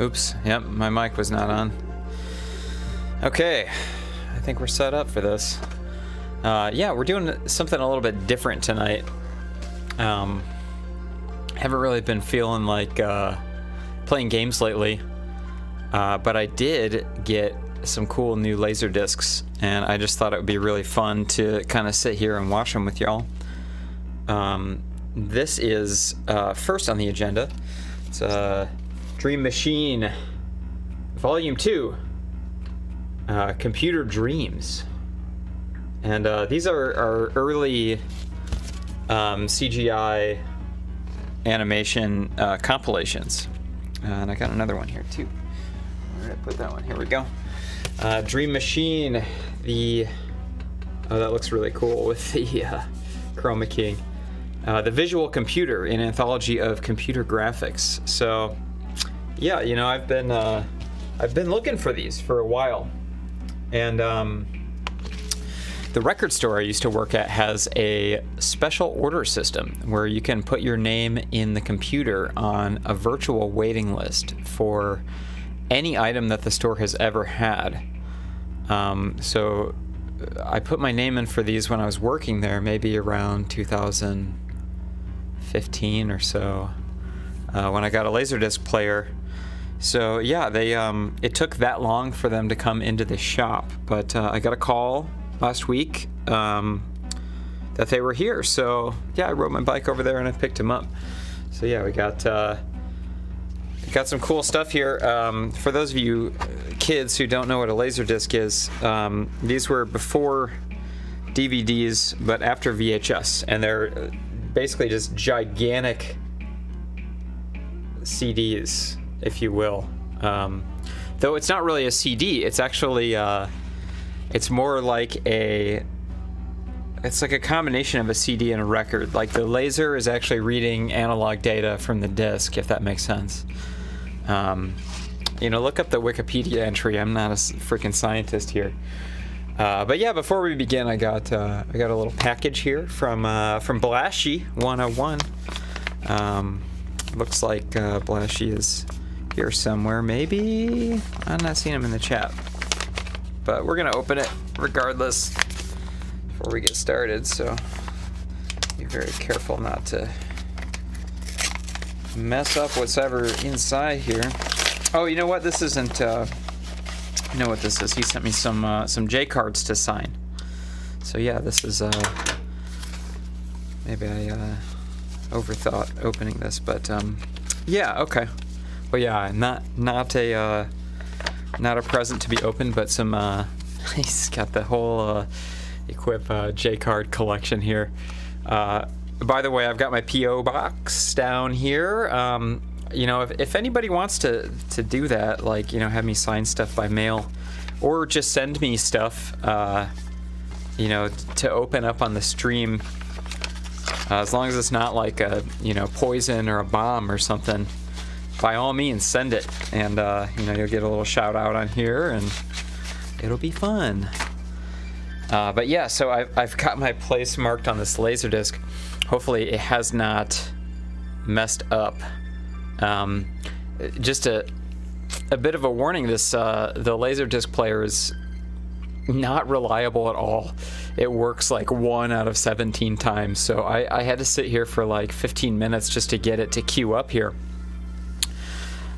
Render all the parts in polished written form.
Oops, yep, my mic was not on. Okay, I think we're set up for this. Yeah, we're doing something a little bit different tonight. Haven't really been feeling like playing games lately, but I did get some cool new Laserdiscs, and I just thought it would be really fun to kind of sit here and watch them with y'all. This is first on the agenda. It's Dream Machine Volume 2, Computer Dreams. And these are our early CGI animation compilations. And I got another one here too. Where did I put that one? Here we go. Dream Machine, oh, that looks really cool with the chroma keying. The Visual Computer, an anthology of computer graphics. So, yeah, you know, I've been looking for these for a while, and the record store I used to work at has a special order system where you can put your name in the computer on a virtual waiting list for any item that the store has ever had. So I put my name in for these when I was working there, maybe around 2015 or so, when I got a Laserdisc player. So yeah, it took that long for them to come into the shop, but I got a call last week that they were here. So yeah, I rode my bike over there and I picked them up. So yeah, we got got some cool stuff here. For those of you kids who don't know what a Laserdisc is, these were before DVDs, but after VHS, and they're basically just gigantic CDs, if you will. Though it's not really a CD, it's actually it's more like it's like a combination of a CD and a record. Like the laser is actually reading analog data from the disc, if that makes sense. You know, look up the Wikipedia entry. I'm not a freaking scientist here. But yeah, before we begin, I got a little package here from Blashy 101. Looks like Blashy is here somewhere. Maybe I'm not seeing him in the chat, but we're gonna open it regardless before we get started. So be very careful not to mess up what's ever inside here. Oh, you know what? This isn't. You know what this is? He sent me some J cards to sign. So yeah, this is. Maybe I overthought opening this, but yeah, okay. Well, yeah, not a present to be opened, but some. He's got the whole Equip J card collection here. By the way, I've got my PO box down here. You know, if anybody wants to do that, like, you know, have me sign stuff by mail, or just send me stuff, you know, to open up on the stream, as long as it's not like a, you know, poison or a bomb or something, by all means send it, and you know, you'll get a little shout out on here, and it'll be fun. But yeah, so I've got my place marked on this Laserdisc. Hopefully it has not messed up. Just a bit of a warning, the Laserdisc player is not reliable at all. It works like 1 out of 17 times, so I had to sit here for like 15 minutes just to get it to queue up here.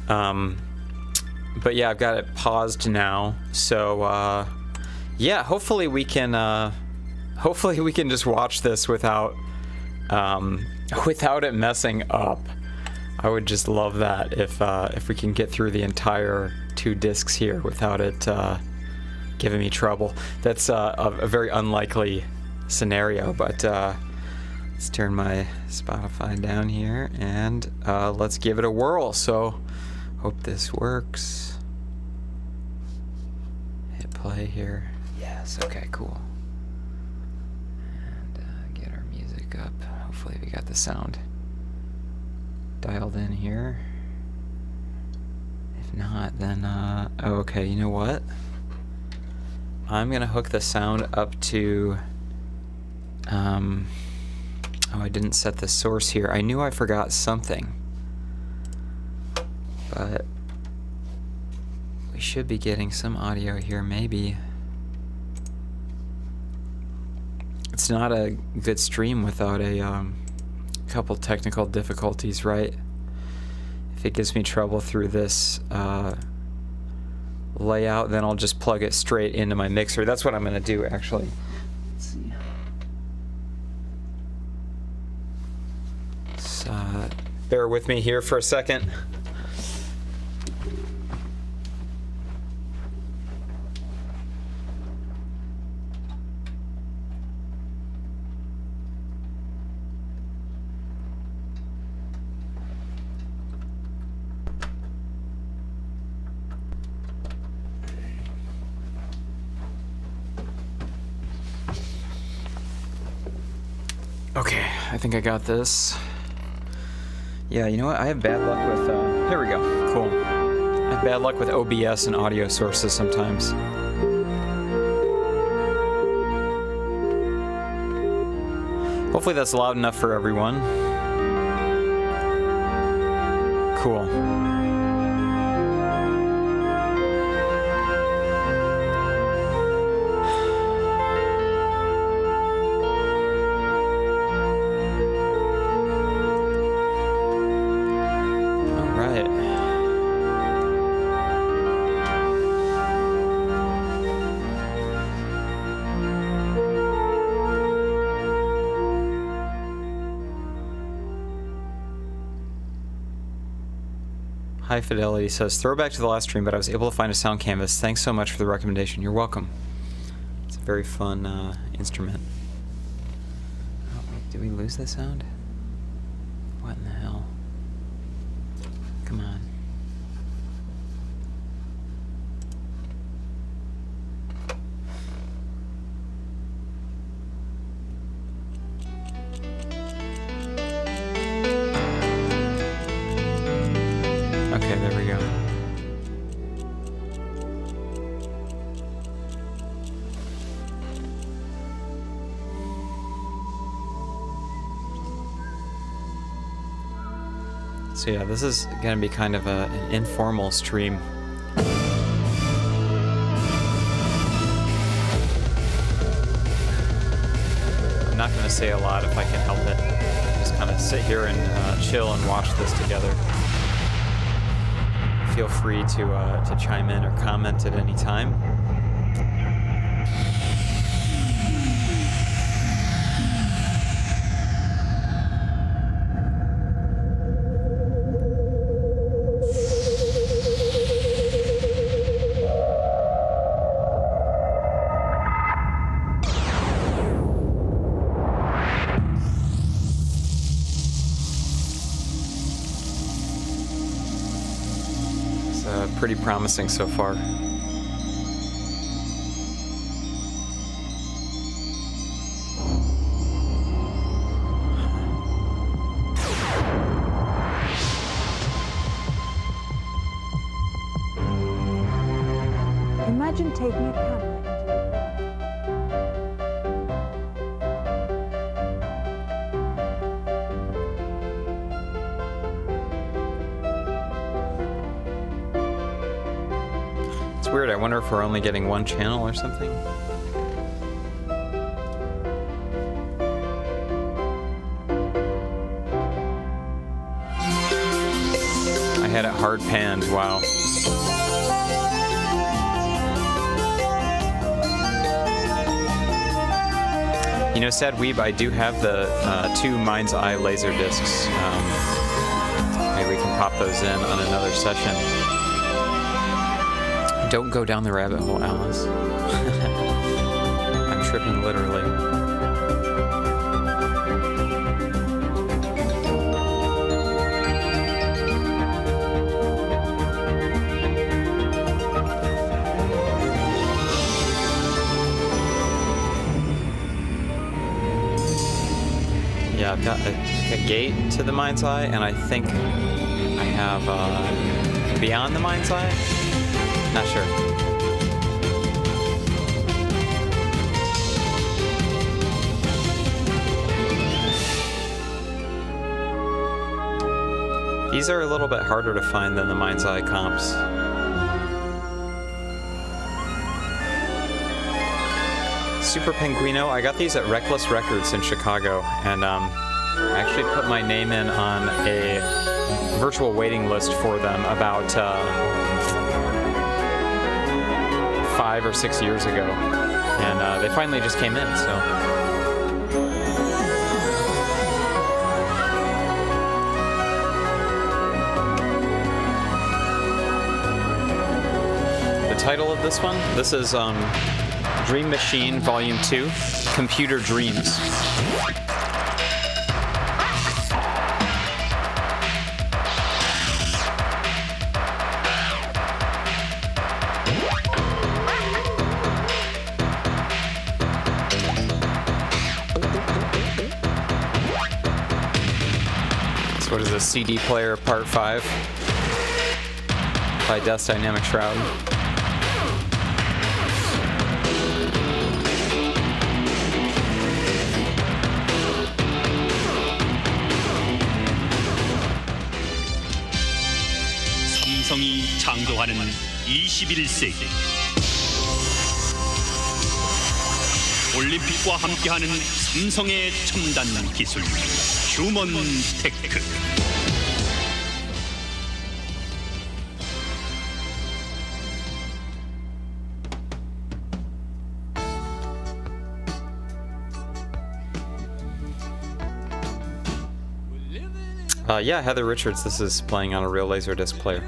But yeah, I've got it paused now, so yeah, hopefully we can just watch this without it messing up. I would just love that if we can get through the entire 2 discs here without it giving me trouble. That's a very unlikely scenario, but let's turn my Spotify down here and let's give it a whirl. So hope this works. Hit play here. Yes, okay, cool. And get our music up. Hopefully we got the sound dialed in here. If not, then oh, okay, you know what? I'm gonna hook the sound up to oh, I didn't set the source here. I knew I forgot something, but we should be getting some audio here, maybe. It's not a good stream without a couple technical difficulties, right? If it gives me trouble through this layout, then I'll just plug it straight into my mixer. That's what I'm gonna do, actually. Let's see. So, bear with me here for a second. Okay, I think I got this. Yeah, you know what? I have bad luck with, here we go. Cool. I have bad luck with OBS and audio sources sometimes. Hopefully that's loud enough for everyone. Cool. High Fidelity says, throwback to the last stream, but I was able to find a sound canvas. Thanks so much for the recommendation. You're welcome. It's a very fun instrument. Oh, wait, did we lose the sound? What in the hell? Come on. Okay, there we go. So yeah, this is going to be kind of an informal stream. I'm not going to say a lot if I can help it. Just kind of sit here and chill and watch this together. Feel free to chime in or comment at any time. Pretty promising so far. Imagine taking a camera. Weird, I wonder if we're only getting one channel or something. I had it hard panned, wow. You know, Sad Weeb, I do have the two Mind's Eye Laserdiscs. Maybe we can pop those in on another session. Don't go down the rabbit hole, Alice. I'm tripping literally. Yeah, I've got a gate to the Mind's Eye, and I think I have Beyond the Mind's Eye. Not sure. These are a little bit harder to find than the Mind's Eye comps. Super Penguino, I got these at Reckless Records in Chicago, and I actually put my name in on a virtual waiting list for them about 5 or 6 years ago, and they finally just came in, so. The title of this one, this is Dream Machine Volume 2, Computer Dreams. What is this, CD Player Part 5 by Death's Dynamic Shroud. 삼성이 창조하는 21세기 올림픽과 함께하는 삼성의 첨단 기술 휴먼 테크. Yeah, Heather Richards. This is playing on a real Laserdisc player.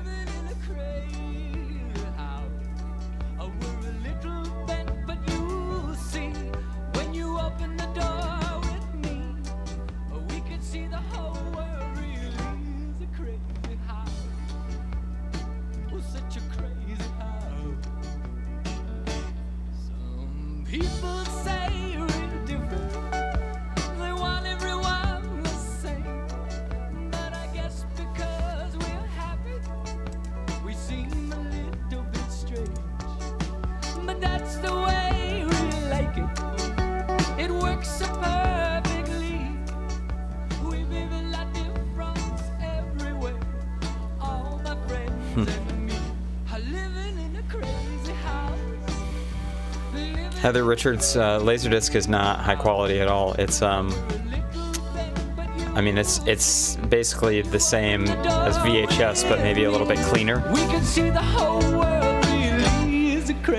People say we're different. They want everyone the same. But I guess because we're happy, we seem a little bit strange. But that's the way we like it. It works so perfectly. We live a lot difference everywhere. All my friends and me are living in a crazy house. Heather Richards' Laserdisc is not high quality at all. It's I mean, it's basically the same as VHS, but maybe a little bit cleaner.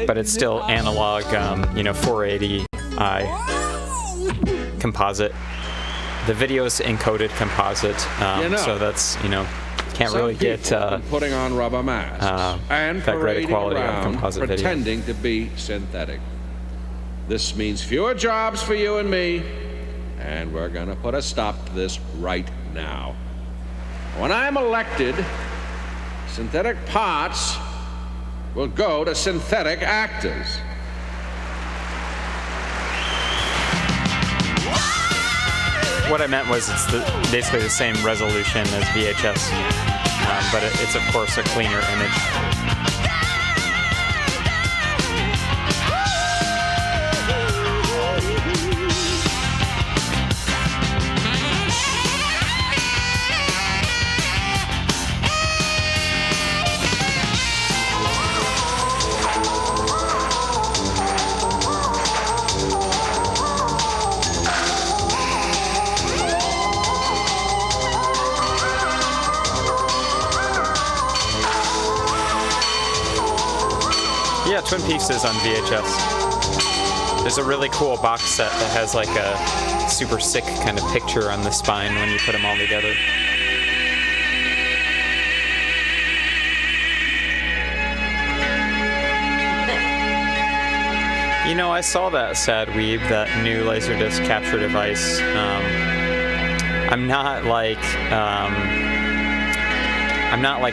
But it's still analog, 480i composite. The video's encoded composite, so that's can't really get putting on rubber masks and that great parading quality on around composite video. pretending to be synthetic. This means fewer jobs for you and me, and we're gonna put a stop to this right now. When I'm elected, synthetic parts will go to synthetic actors. What I meant was it's basically the same resolution as VHS, but it's of course a cleaner image. Yeah, Twin Peaks is on VHS. There's a really cool box set that has like a super sick kind of picture on the spine when you put them all together. I saw that Sad Weeb, that new Laserdisc capture device. I'm not like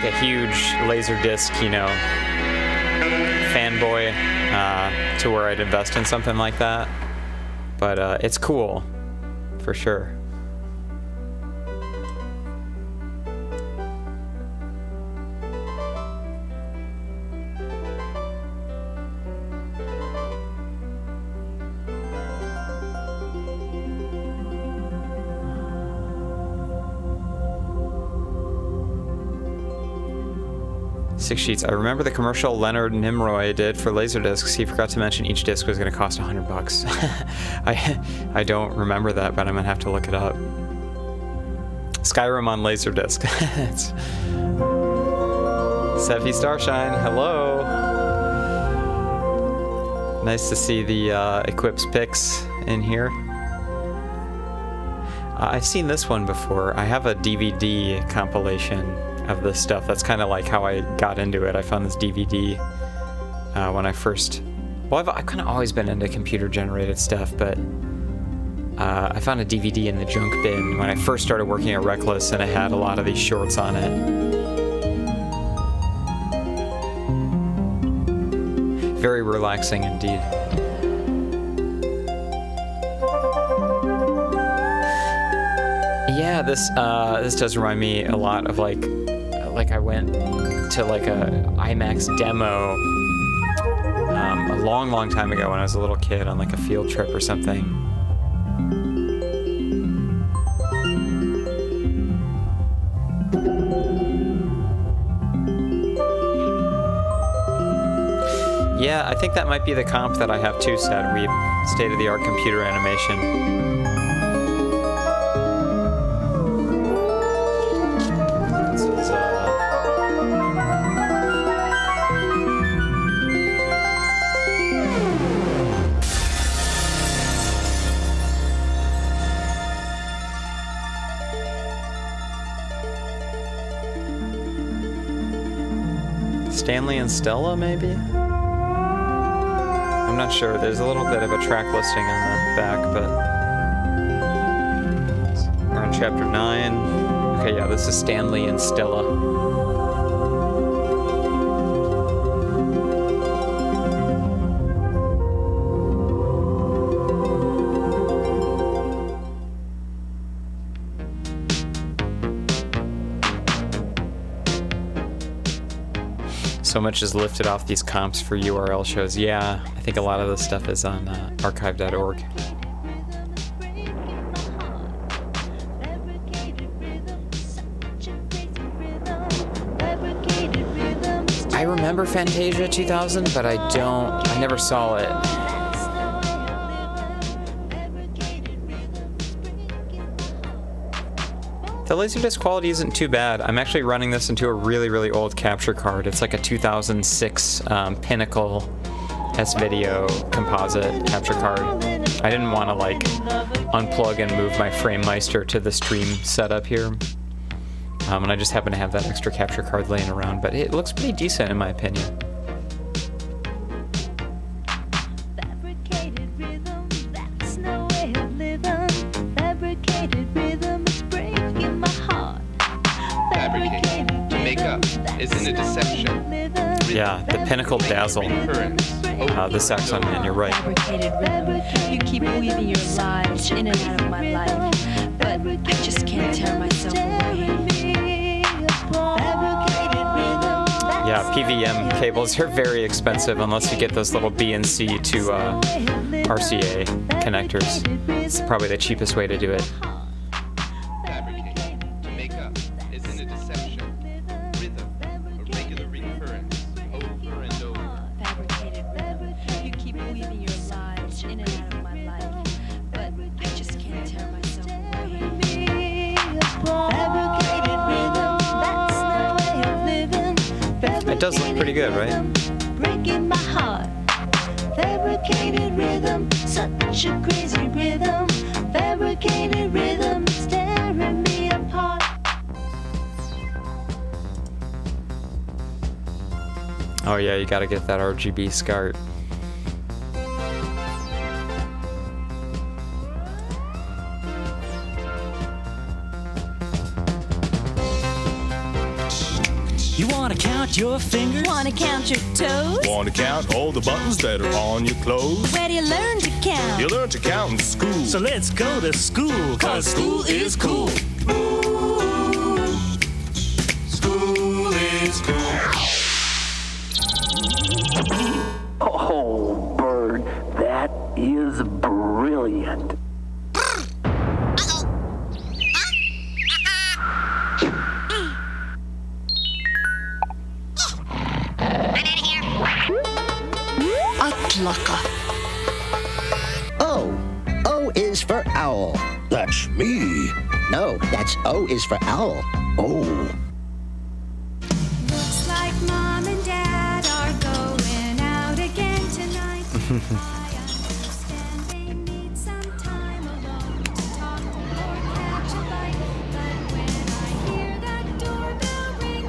a huge Laserdisc, fanboy to where I'd invest in something like that, but it's cool for sure. Six sheets. I remember the commercial Leonard Nimoy did for Laserdiscs. He forgot to mention each disc was going to cost $100. I don't remember that, but I'm going to have to look it up. Skyrim on Laserdisc. Sephi Starshine, hello. Nice to see the Eclipse pics in here. I've seen this one before. I have a DVD compilation of this stuff. That's kind of like how I got into it. I found this DVD when I first... Well, I've kind of always been into computer-generated stuff, but I found a DVD in the junk bin when I first started working at Reckless, and it had a lot of these shorts on it. Very relaxing indeed. Yeah, this does remind me a lot of like I went to like a IMAX demo a long time ago when I was a little kid on like a field trip or something. Yeah, I think that might be the comp that I have too, Sad Weeb. State-of-the-art computer animation. Stanley and Stella, maybe? I'm not sure. There's a little bit of a track listing on the back, but we're on chapter 9. Okay, yeah, this is Stanley and Stella. So much is lifted off these comps for URL shows. Yeah, I think a lot of this stuff is on archive.org. I remember Fantasia 2000, but I never saw it. The Laserdisc quality isn't too bad. I'm actually running this into a really, really old capture card. It's like a 2006 Pinnacle S-Video composite capture card. I didn't want to like unplug and move my FrameMeister to the stream setup here. And I just happen to have that extra capture card laying around, but it looks pretty decent in my opinion. Yeah, the Pinnacle Dazzle. The Saxon Man, you're right. You keep weaving your lies in and out of my life, but I just can't tear myself away. Yeah, PVM cables are very expensive unless you get those little BNC to RCA connectors. It's probably the cheapest way to do it. It does look pretty good, right? Breaking my heart. Fabricated rhythm, such a crazy rhythm. Fabricated rhythm, tearing me apart. Oh yeah, you gotta get that RGB SCART. You wanna count your fingers? Wanna count your toes? Want to count all the buttons that are on your clothes? Where do you learn to count? You learn to count in school. So let's go to school, cause school is cool. School is cool. Oh, Bird, that is brilliant. O. O is for owl. That's me. No, that's O is for owl. Oh. Looks like Mom and Dad are going out again tonight. I understand they need some time alone to talk or catch a bite. But when I hear that doorbell ring,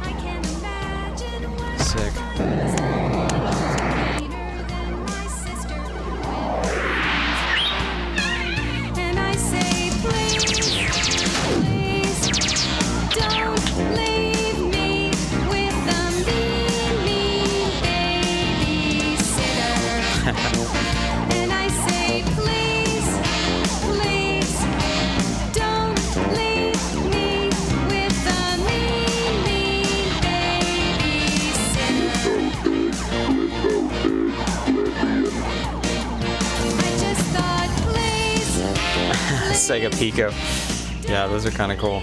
I can't imagine what Sick. and I say, please, please, don't leave me with the mean babysitter. And I say, please, please, don't leave me with the mean babysitter. I just thought, please. Sega Pico. Yeah, those are kind of cool.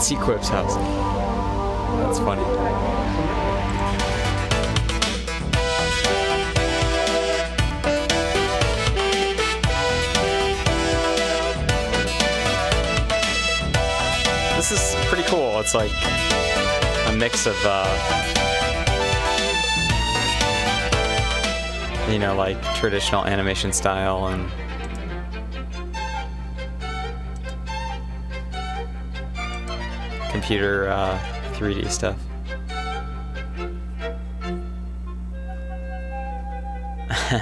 Sequip's house. That's funny. This is pretty cool. It's like a mix of, you know, like traditional animation style and computer 3D stuff.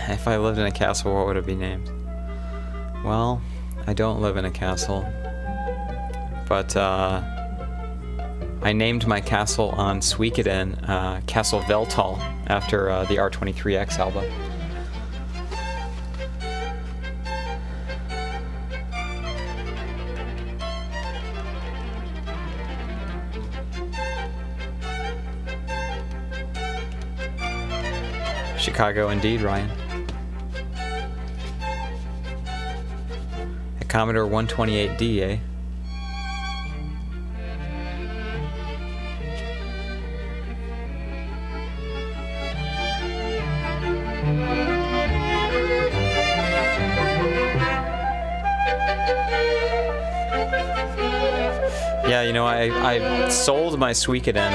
If I lived in a castle, what would it be named? Well, I don't live in a castle, but I named my castle on Suikoden Castle Veltal after the R23X album. Chicago indeed, Ryan. A Commodore 128D, eh? Yeah, you know, I sold my Suikoden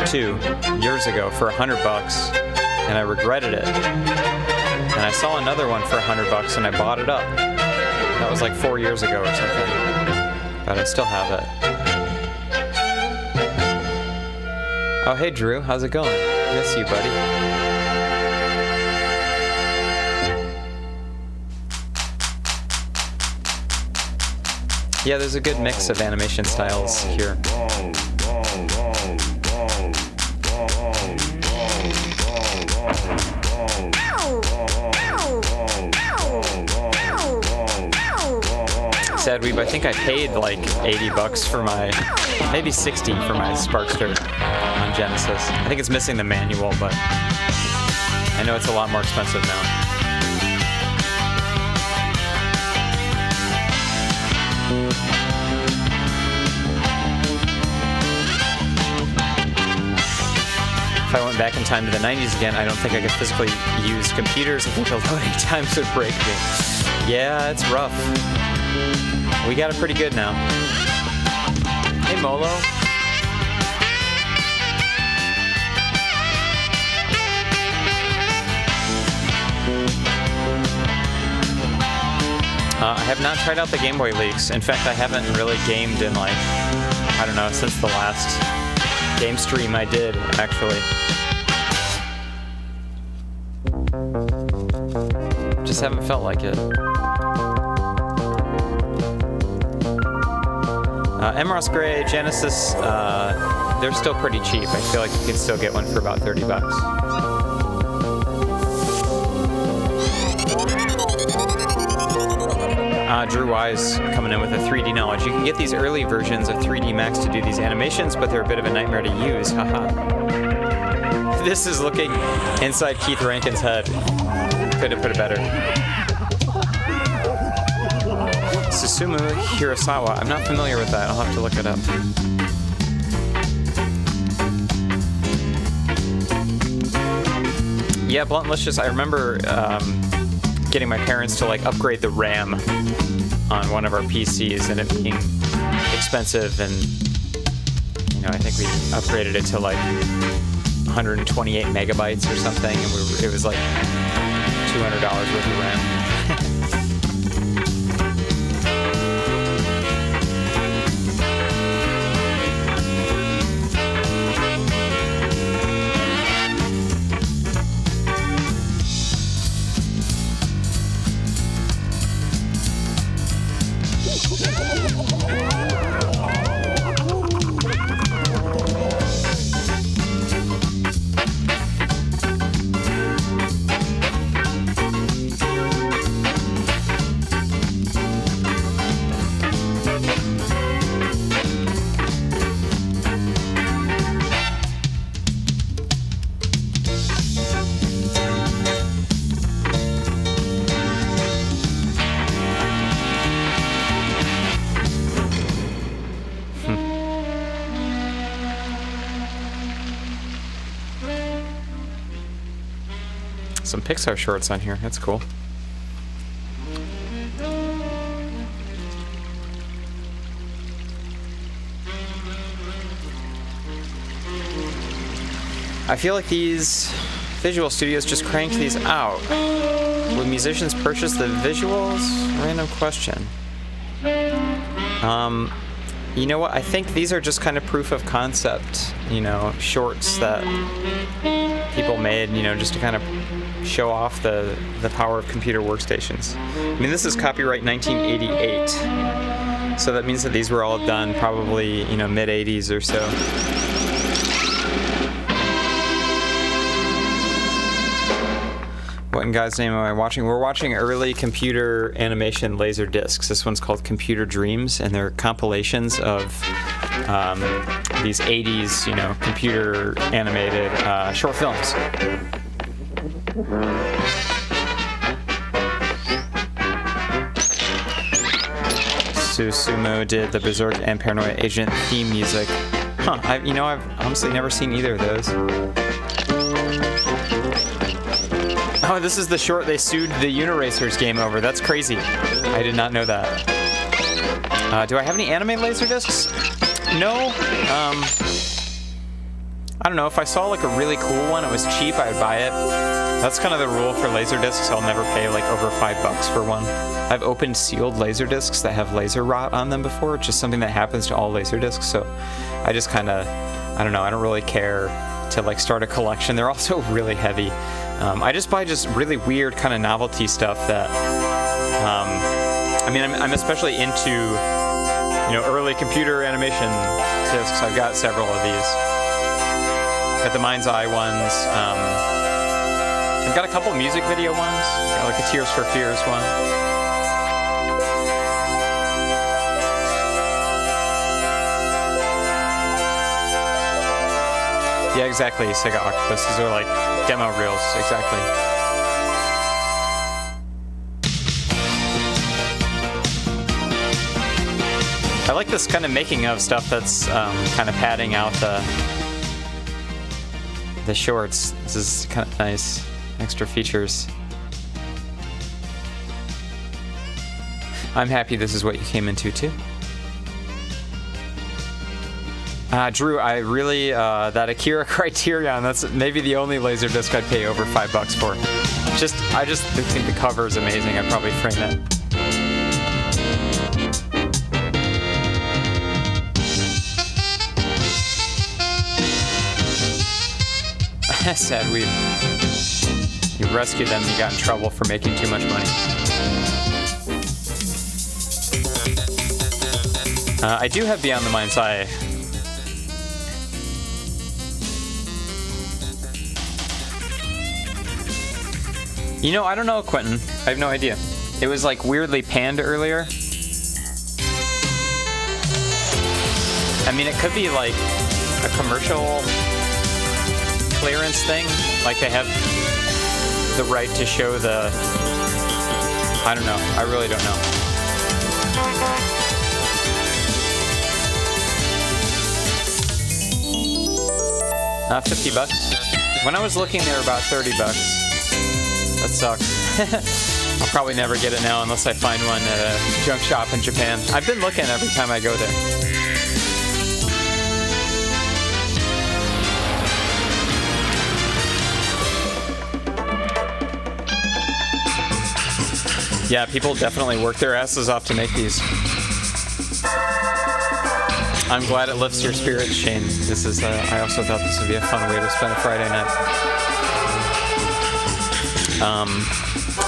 2 years ago for $100, and I regretted it. And I saw another one for $100, and I bought it up. That was like 4 years ago or something. But I still have it. Oh, hey, Drew, how's it going? Miss you, buddy. Yeah, there's a good mix of animation styles here. Sad Weeb, I think I paid like $80 for my, maybe $60 for my Sparkster on Genesis. I think it's missing the manual, but I know it's a lot more expensive now. If I went back in time to the 90s again, I don't think I could physically use computers. I think the loading times would break me. Yeah, it's rough. We got it pretty good now. Hey, Molo. I have not tried out the Game Boy leaks. In fact, I haven't really gamed in like, I don't know, since the last game stream I did, actually. Just haven't felt like it. Emerald Gray, Genesis, they're still pretty cheap. I feel like you can still get one for about $30. Drew Wise coming in with a 3D knowledge. You can get these early versions of 3D Max to do these animations, but they're a bit of a nightmare to use. Haha. This is looking inside Keith Rankin's head. Could have put it better. Susumu Hirasawa. I'm not familiar with that. I'll have to look it up. Yeah, Bluntlicious. I remember getting my parents to like upgrade the RAM on one of our PCs, and it being expensive, and you know, I think we upgraded it to like 128 megabytes or something, and it was like $200 worth of RAM. some Pixar shorts on here. That's cool. I feel like these visual studios just cranked these out. Would musicians purchase the visuals? Random question. You know what? I think these are just kind of proof of concept, shorts that people made, just to kind of show off the power of computer workstations. I mean, this is copyright 1988. So that means that these were all done probably, mid 80s or so. What in God's name am I watching? We're watching early computer animation laser discs. This one's called Computer Dreams, and they're compilations of these 80s, computer animated short films. Susumu did the Berserk and Paranoia Agent theme music. Huh, I've honestly never seen either of those. Oh, this is the short they sued the Uniracers game over. That's crazy. I did not know that. Do I have any anime Laserdiscs? No. I don't know. If I saw like a really cool one, it was cheap, I would buy it. That's kind of the rule for Laserdiscs. I'll never pay like over $5 for one. I've opened sealed Laserdiscs that have laser rot on them before. It's just something that happens to all Laserdiscs. So I just kind of, I don't know. I don't really care to like start a collection. They're also really heavy. I just buy just really weird kind of novelty stuff that, I mean, I'm especially into, early computer animation discs. I've got several of these. Got the Mind's Eye ones. I've got a couple music video ones. Got like a Tears for Fears one. Yeah, exactly. Sega Octopus. These are like demo reels, exactly. I like this kind of making of stuff that's kind of padding out the shorts. This is kind of nice. Extra features. I'm happy this is what you came into too. Drew, I really, that Akira Criterion, that's maybe the only Laserdisc I'd pay over $5 for. I just think the cover is amazing. I'd probably frame it. Sad you rescued them, you got in trouble for making too much money. I do have Beyond the Mind's Eye. I don't know, Quentin. I have no idea. It was like weirdly panned earlier. I mean, it could be like a commercial clearance thing. Like they have the right to show the... I don't know. I really don't know. $50. When I was looking, they were about $30. That sucks. I'll probably never get it now unless I find one at a junk shop in Japan. I've been looking every time I go there. Yeah, people definitely work their asses off to make these. I'm glad it lifts your spirits, Shane. This is, I also thought this would be a fun way to spend a Friday night.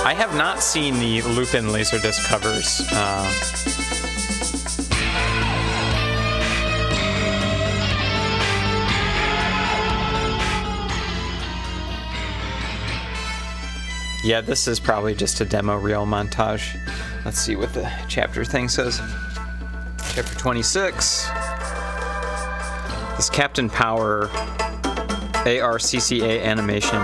I have not seen the Lupin Laserdisc covers. Yeah, this is probably just a demo reel montage. Let's see what the chapter thing says. Chapter 26. This Captain Power ARCCA animation.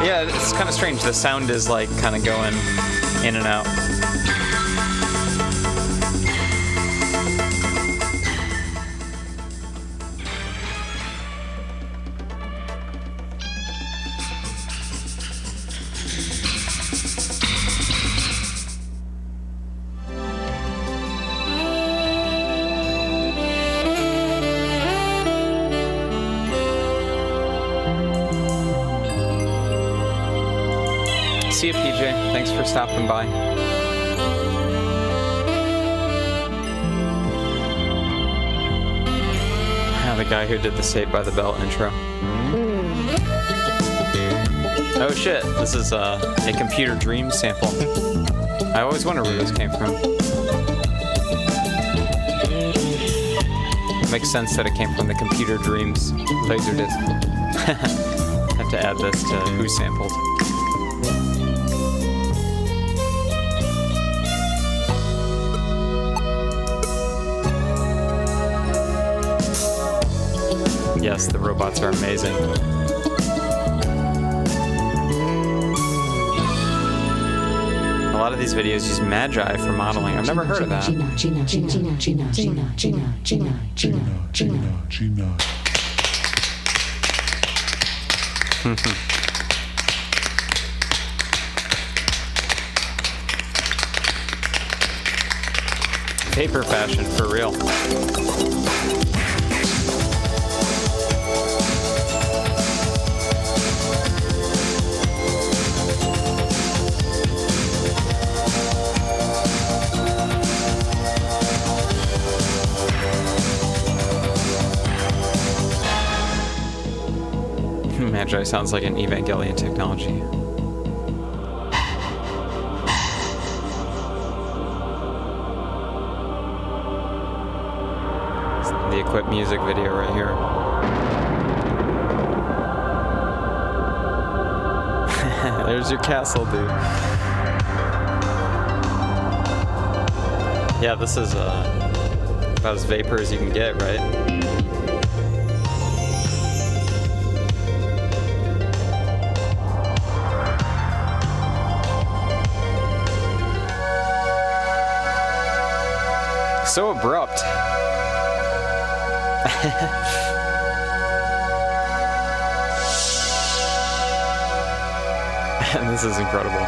Yeah, it's kind of strange. The sound is like kind of going in and out. for stopping by. The guy who did the Saved by the Bell intro. Oh shit, this is a Computer Dreams sample. I always wonder where this came from. It makes sense that it came from the Computer Dreams Laserdisc. Have to add this to who sampled. Yes, the robots are amazing. A lot of these videos use Magi for modeling. I've never heard of that. Paper fashion, for real. Magi sounds like an Evangelion technology. It's the Equip music video right here. There's your castle, dude. Yeah, this is about as vapor as you can get, right? So abrupt. And this is incredible.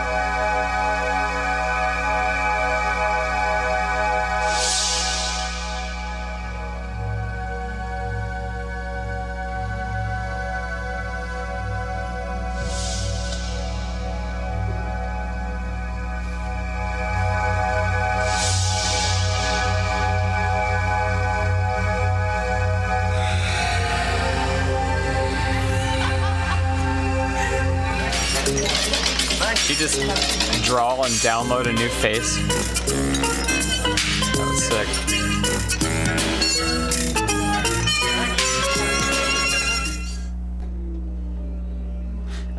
She just draw and download a new face. That was sick.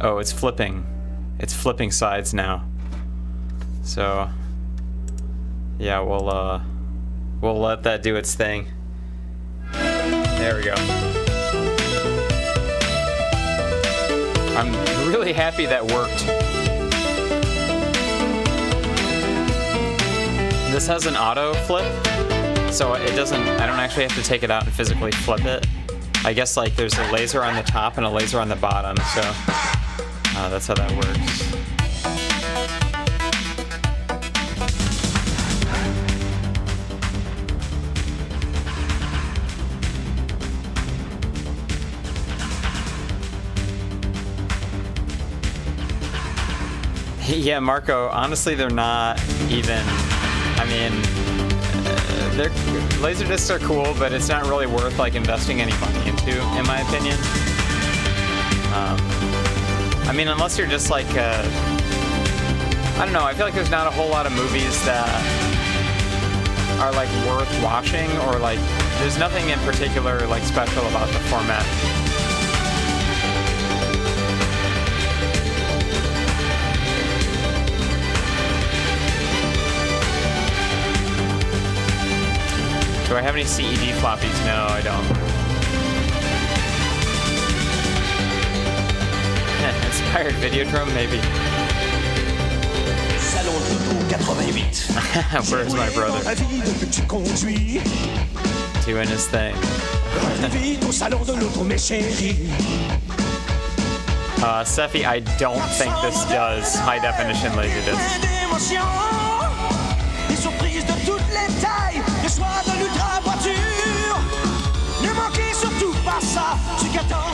Oh, it's flipping. It's flipping sides now. So, yeah, we'll let that do its thing. There we go. I'm really happy that worked. This has an auto flip, so it doesn't, I don't actually have to take it out and physically flip it. I guess like there's a laser on the top and a laser on the bottom, so that's how that works. Yeah, Marco, honestly, they're not even, I mean, Laserdiscs are cool, but it's not really worth like investing any money into, in my opinion. I mean, unless you're just like, I don't know, I feel like there's not a whole lot of movies that are like worth watching, or like, there's nothing in particular like special about the format. Do I have any CED floppies? No, I don't. Inspired Videodrome, maybe. Salon Toto 88. Where's my brother? Doing his thing. Sephi, I don't think this does high definition Laserdisc.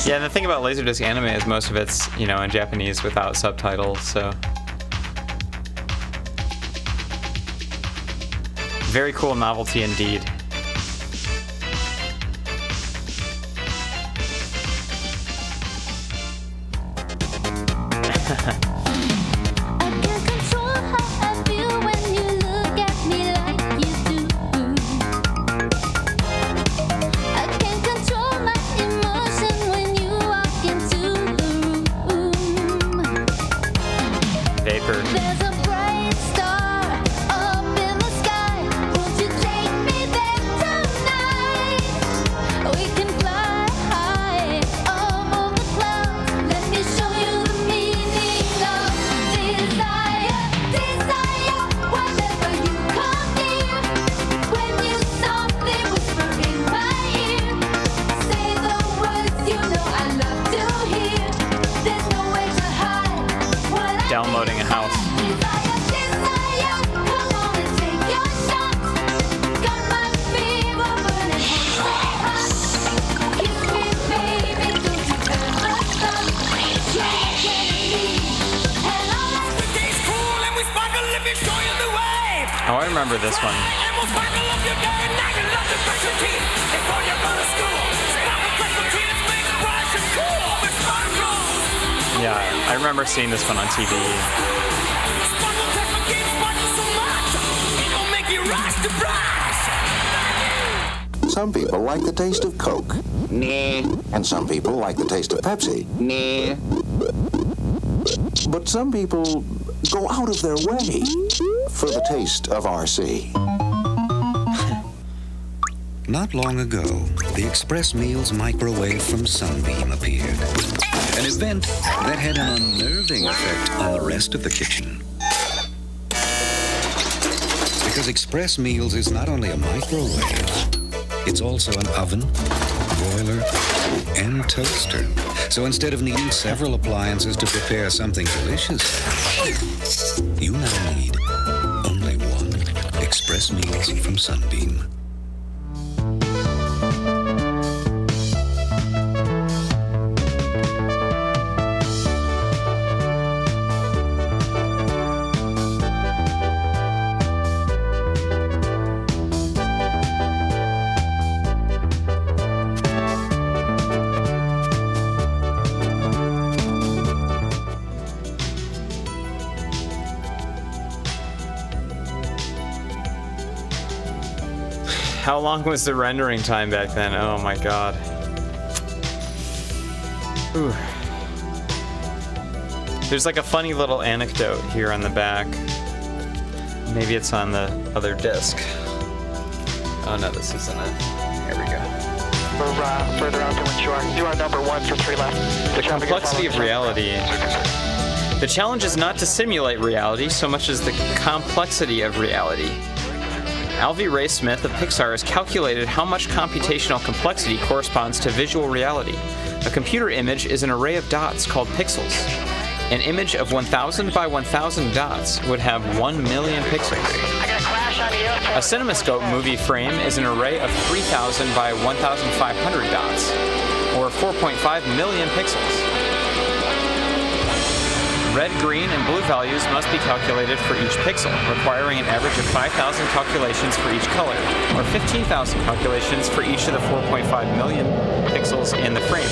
Yeah, and the thing about Laserdisc anime is most of it's, you know, in Japanese without subtitles, so Very cool novelty indeed. Vapor. There's a bright star up in the sky. Won't you take me there tonight? We can fly high above the clouds. Let me show you the meaning of desire. Desire, whenever you come near. When you softly whisper in my ear, say the words you know I love to hear. There's no way to hide what I Downloading a house. Oh, I remember this one. Yeah, I remember seeing this one on TV. Some people like the taste of Coke. Nah. And some people like the taste of Pepsi. Nah. But some people go out of their way for the taste of RC. Not long ago, the Express Meals microwave from Sunbeam appeared. An event that had an unnerving effect on the rest of the kitchen. Because Express Meals is not only a microwave, it's also an oven, boiler, and toaster. So instead of needing several appliances to prepare something delicious, you now need only one Express Meals from Sunbeam. How long was the rendering time back then? Oh my god. Ooh. There's like a funny little anecdote here on the back. Maybe it's on the other disc. Oh no, this isn't it. Here we go. We're further out to ensure. You are number 1 for 3 left. The complexity of reality. The challenge is not to simulate reality so much as the complexity of reality. Alvy Ray Smith of Pixar has calculated how much computational complexity corresponds to visual reality. A computer image is an array of dots called pixels. An image of 1,000 by 1,000 dots would have 1 million pixels. A CinemaScope movie frame is an array of 3,000 by 1,500 dots, or 4.5 million pixels. Red, green, and blue values must be calculated for each pixel, requiring an average of 5,000 calculations for each color, or 15,000 calculations for each of the 4.5 million pixels in the frame.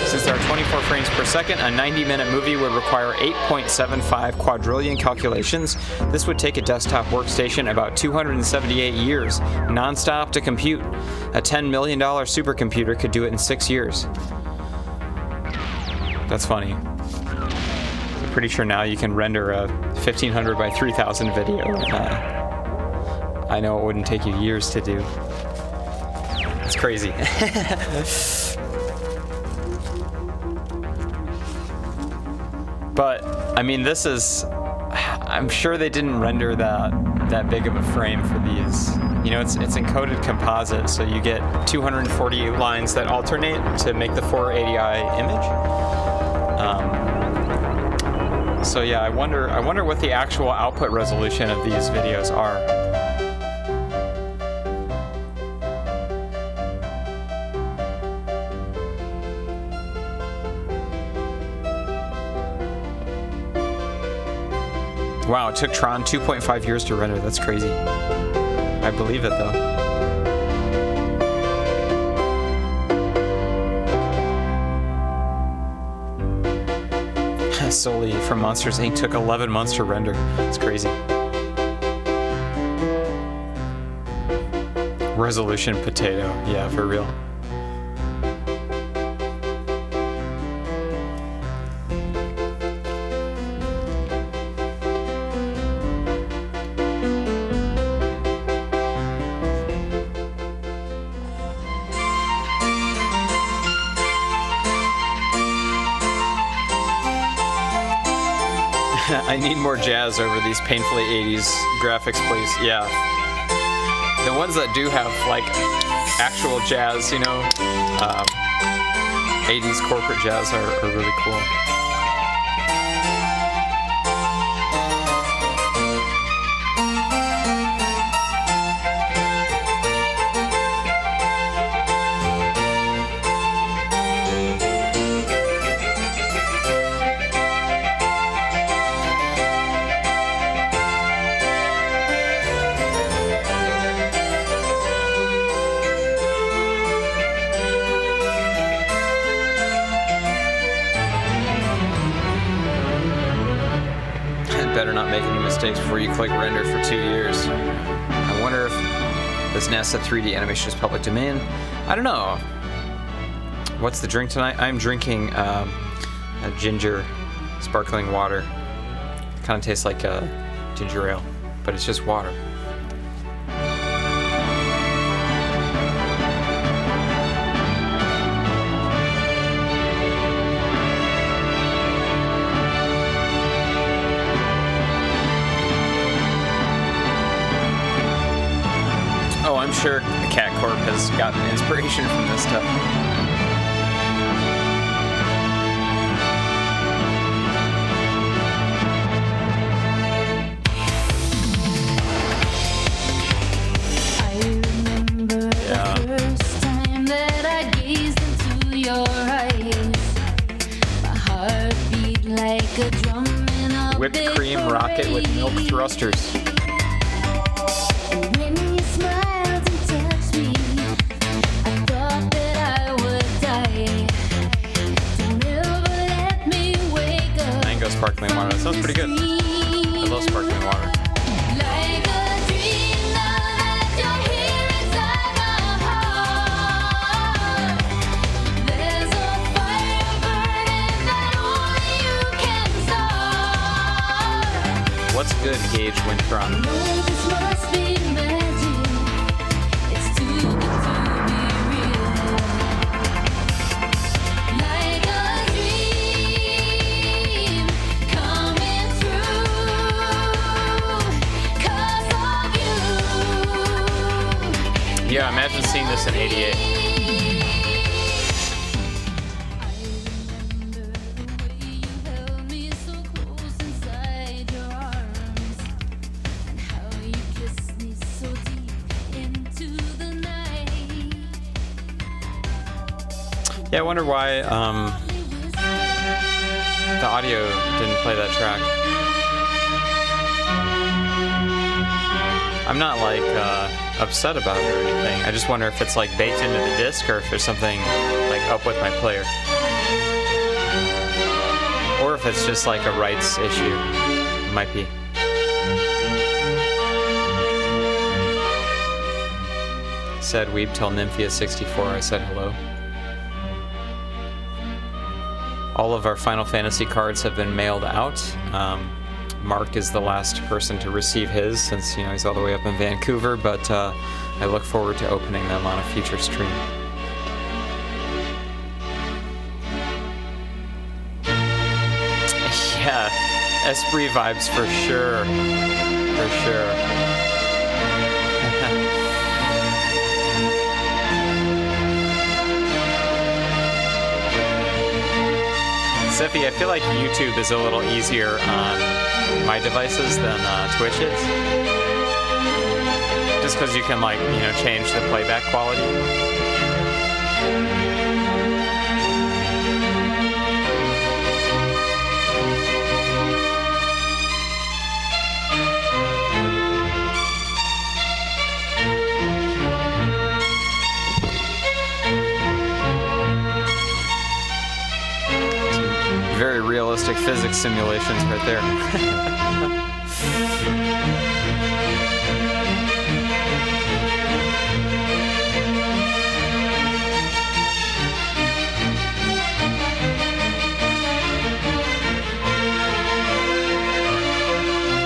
Since there are 24 frames per second, a 90-minute movie would require 8.75 quadrillion calculations. This would take a desktop workstation about 278 years, non-stop to compute. A $10 million supercomputer could do it in 6 years. That's funny. Pretty sure now you can render a 1500 by 3000 video. I know it wouldn't take you years to do. It's crazy. But I mean, this is. I'm sure they didn't render that big of a frame for these. You know, it's encoded composite, so you get 240 lines that alternate to make the 480i image. So yeah, I wonder what the actual output resolution of these videos are. Wow, it took Tron 2.5 years to render. That's crazy. I I believe it though. Solely from Monsters Inc. took 11 months to render. It's crazy. Resolution potato. Yeah, for real. I need more jazz over these painfully 80s graphics, please. Yeah. The ones that do have, like, actual jazz, you know, 80s corporate jazz are really cool. Better not make any mistakes before you click render for 2 years. I wonder if this NASA 3D animation is public domain. I don't know. What's the drink tonight? I'm drinking a ginger sparkling water. Kind of tastes like ginger ale, but it's just water. I'm sure Cat Corp has gotten inspiration from this stuff. I remember the first time that I gazed into your eyes. My heart beat like a drum in a Whipped big cream rocket with milk parade. thrusters. When you smiled and touched me, I thought that I would die. Don't ever let me wake up. Mango sparkling water. That sounds pretty good. I love sparkling water. Like a dream now that you're here inside my heart. There's a fire burning that only you can start. What's good, Gage Winthrop? No, this must be magic. It's too good to be real. Like a dream coming true. 'Cause of you. Yeah, imagine seeing this in '88. Yeah, I wonder why the audio didn't play that track. I'm not like upset about it or anything. I just wonder if it's like baked into the disc or if there's something like up with my player. Or if it's just like a rights issue. It might be. Said Weeb till Nymphia64. I said hello. All of our Final Fantasy cards have been mailed out. Mark is the last person to receive his since, you know, he's all the way up in Vancouver, but I look forward to opening them on a future stream. Yeah, Esprit vibes for sure. For sure. Sephi, I feel like YouTube is a little easier on my devices than Twitch is. Just because you can, like, you know, change the playback quality. realistic physics simulations right there.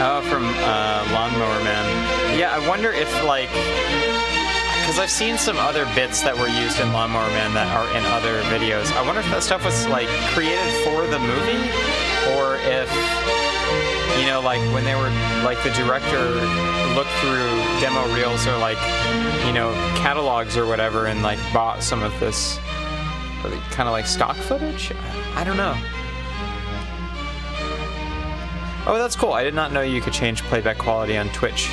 Oh, from Lawnmower Man. Yeah, I wonder if, like, because I've seen some other bits that were used in Lawnmower Man that are in other videos. I wonder if that stuff was, like, created for the movie, or if, you know, like, when they were, like, the director looked through demo reels or, like, you know, catalogs or whatever and, like, bought some of this kind of, like, stock footage? I don't know. Oh, that's cool. I did not know you could change playback quality on Twitch.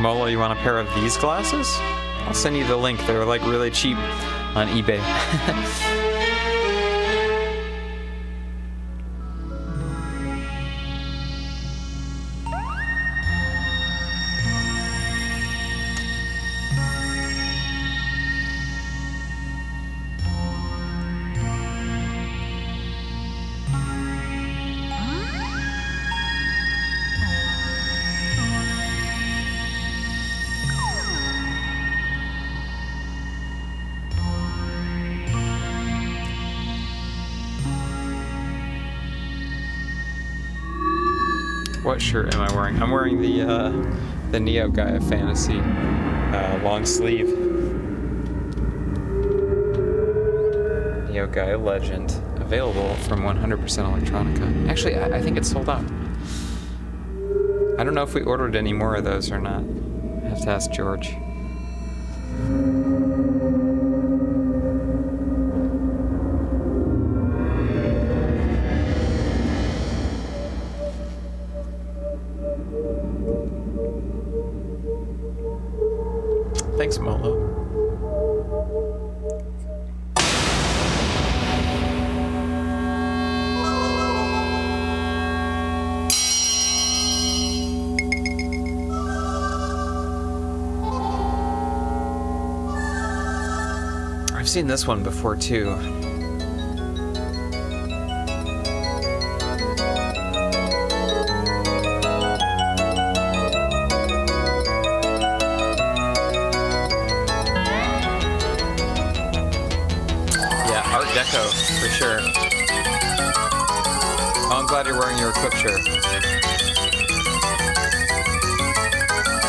Molo, you want a pair of these glasses? I'll send you the link. They're like really cheap on eBay. What shirt am I wearing? I'm wearing the Neo Gaia Fantasy long sleeve. Neo Gaia Legend, available from 100% Electronica. Actually, I think it's sold out. I don't know if we ordered any more of those or not. I have to ask George. Thanks, Molo. I've seen this one before too. Deco, for sure. Oh, I'm glad you're wearing your Equip shirt.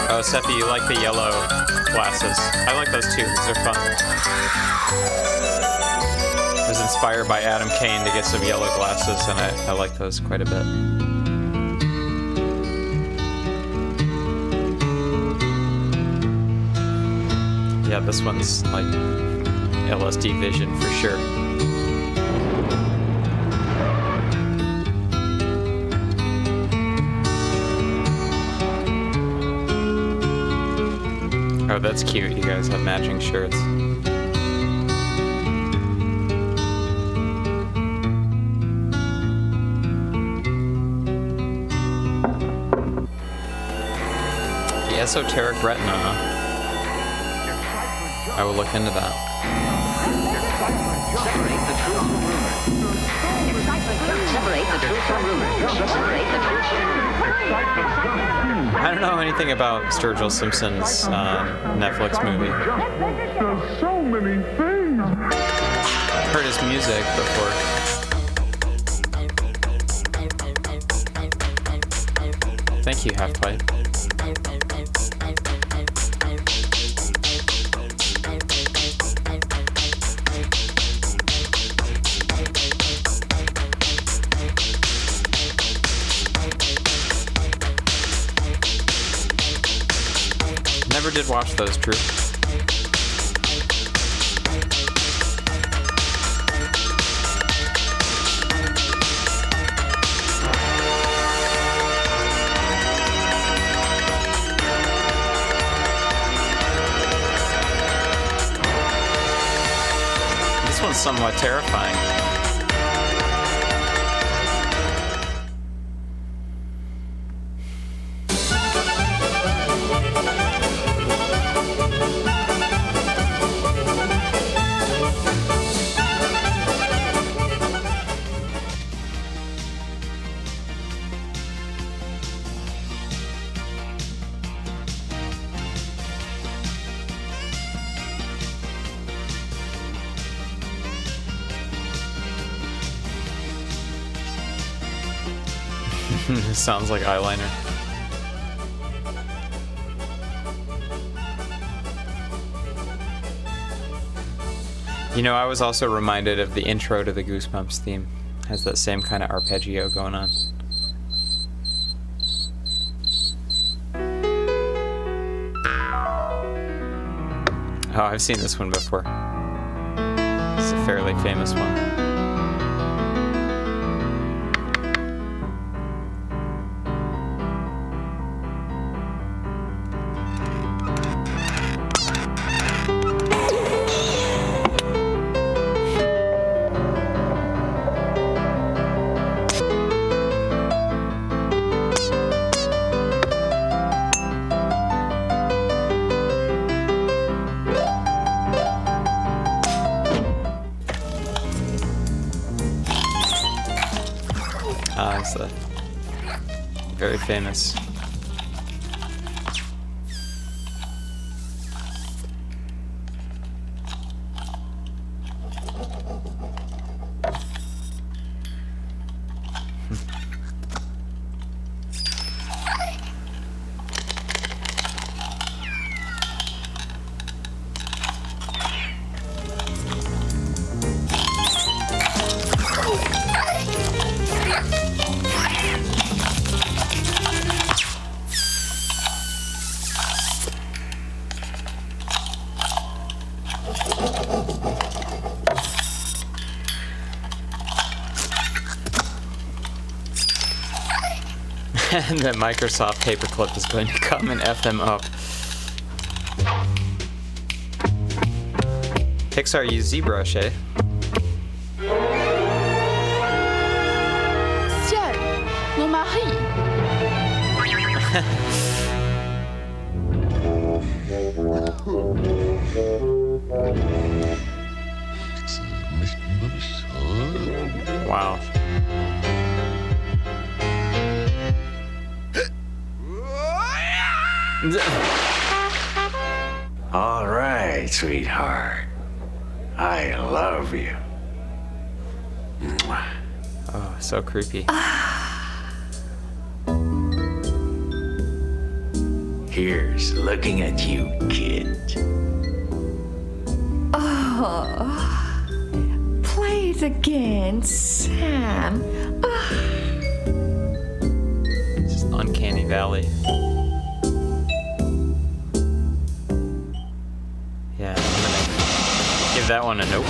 Oh, Seppi, you like the yellow glasses. I like those too, because they're fun. I was inspired by Adam Kane to get some yellow glasses, and I like those quite a bit. Yeah, this one's like LSD Vision for sure. Oh, that's cute. You guys have matching shirts. The esoteric retina. I will look into that. I don't know anything about Sturgill Simpson's Netflix movie. There's so many things. Heard his music before. Thank you, Half-Pipe. Never did watch those, Drew. This one's somewhat terrifying. Sounds like eyeliner. You know, I was also reminded of the intro to the Goosebumps theme. It has that same kind of arpeggio going on. Oh, I've seen this one before. It's a fairly famous one. It's very famous. And the Microsoft paperclip is going to come and F them up. Pixar used ZBrush, eh? Ciel, mon mari. Wow. All right, sweetheart. I love you. Mwah. Oh, so creepy. Here's looking at you, kid. Oh, play it again, Sam. Just Uncanny Valley. Yeah, I'm gonna give that one a nope.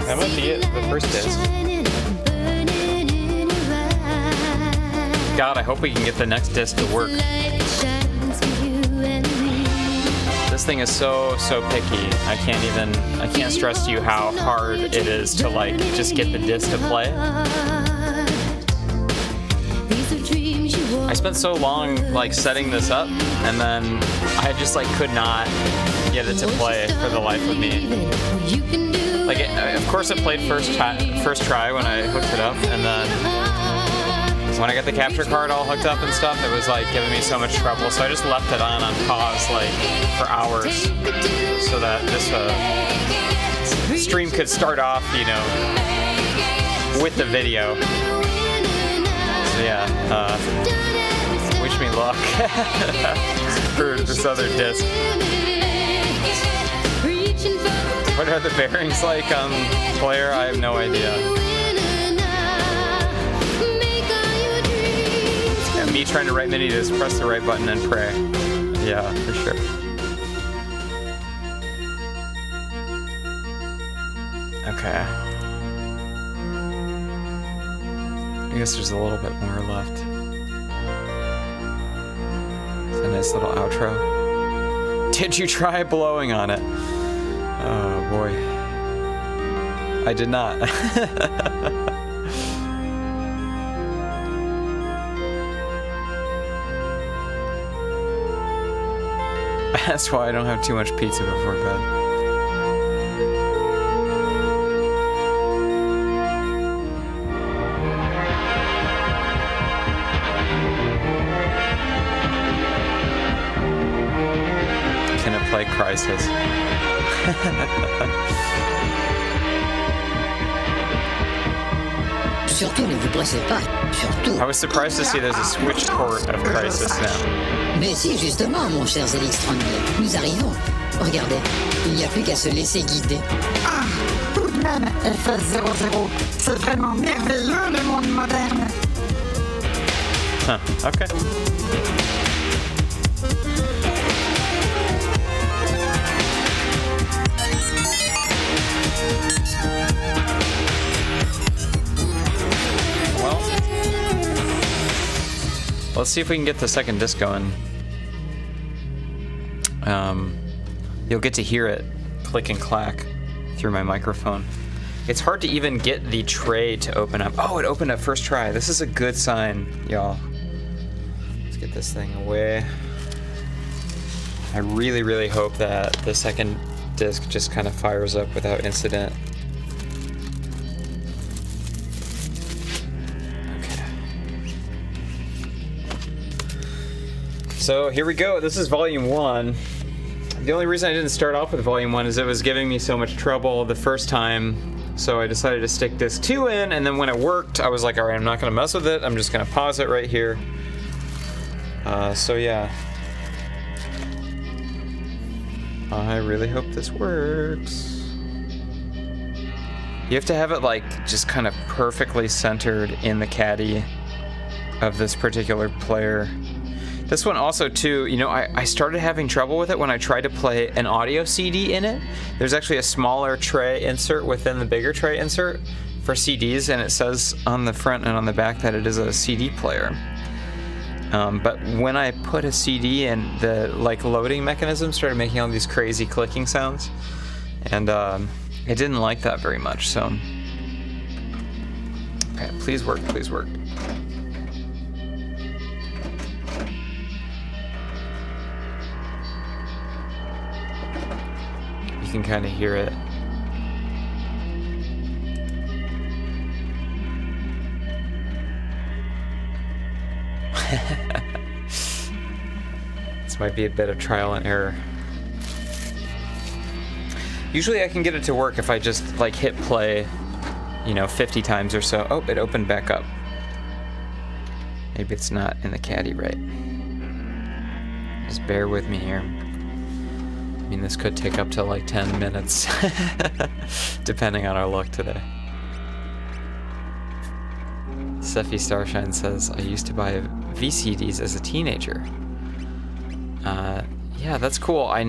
That might be it, the first disc. God, I hope we can get the next disc to work. This thing is so picky. I can't stress to you how hard it is to like just get the disc to play. I spent so long like setting this up, and then I just like could not get it to play for the life of me. Like, of course it played first try when I hooked it up, and then when I got the capture card all hooked up and stuff, it was like giving me so much trouble. So I just left it on pause like for hours, so that this stream could start off, you know, with the video. So yeah, wish me luck for this other disc. What are the bearings like on player? I have no idea. And me trying to write MIDI to just press the right button and pray. Yeah, for sure. Okay. I guess there's a little bit more left. It's a nice little outro. Did you try blowing on it? Oh boy. I did not. That's why I don't have too much pizza before bed. prices. Surtout ne vous pressez pas. Surtout. I was surprised to see there's a Switch port of Crisis now. Mais si, justement, mon cher Zélix 32, nous arrivons. Regardez, il n'y a plus qu'à se laisser guider. Ah, tout de même, FS00, c'est vraiment merveilleux le monde moderne. Huh, okay. Well, let's see if we can get the second disc going. You'll get to hear it click and clack through my microphone. It's hard to even get the tray to open up. Oh, it opened up first try. This is a good sign, y'all. Let's get this thing away. I really, really hope that the second disc just kind of fires up without incident. Okay. So here we go. This is volume 1. The only reason I didn't start off with volume 1 is it was giving me so much trouble the first time, so I decided to stick disc 2 in, and then when it worked, I was like, alright, I'm not going to mess with it, I'm just going to pause it right here. So yeah. I really hope this works. You have to have it like just kind of perfectly centered in the caddy of this particular player. This one also too, you know, I started having trouble with it when I tried to play an audio CD in it. There's actually a smaller tray insert within the bigger tray insert for CDs, and it says on the front and on the back that it is a CD player. But when I put a CD in, the like loading mechanism started making all these crazy clicking sounds, and it didn't like that very much. So, okay, please work, please work. You can kind of hear it. This might be a bit of trial and error. Usually I can get it to work if I just like hit play, you know, 50 times or so. Oh, it opened back up. Maybe it's not in the caddy right. Just bear with me here. I mean, this could take up to like 10 minutes, depending on our luck today. Seffi Starshine says, I used to buy VCDs as a teenager. Yeah, that's cool. I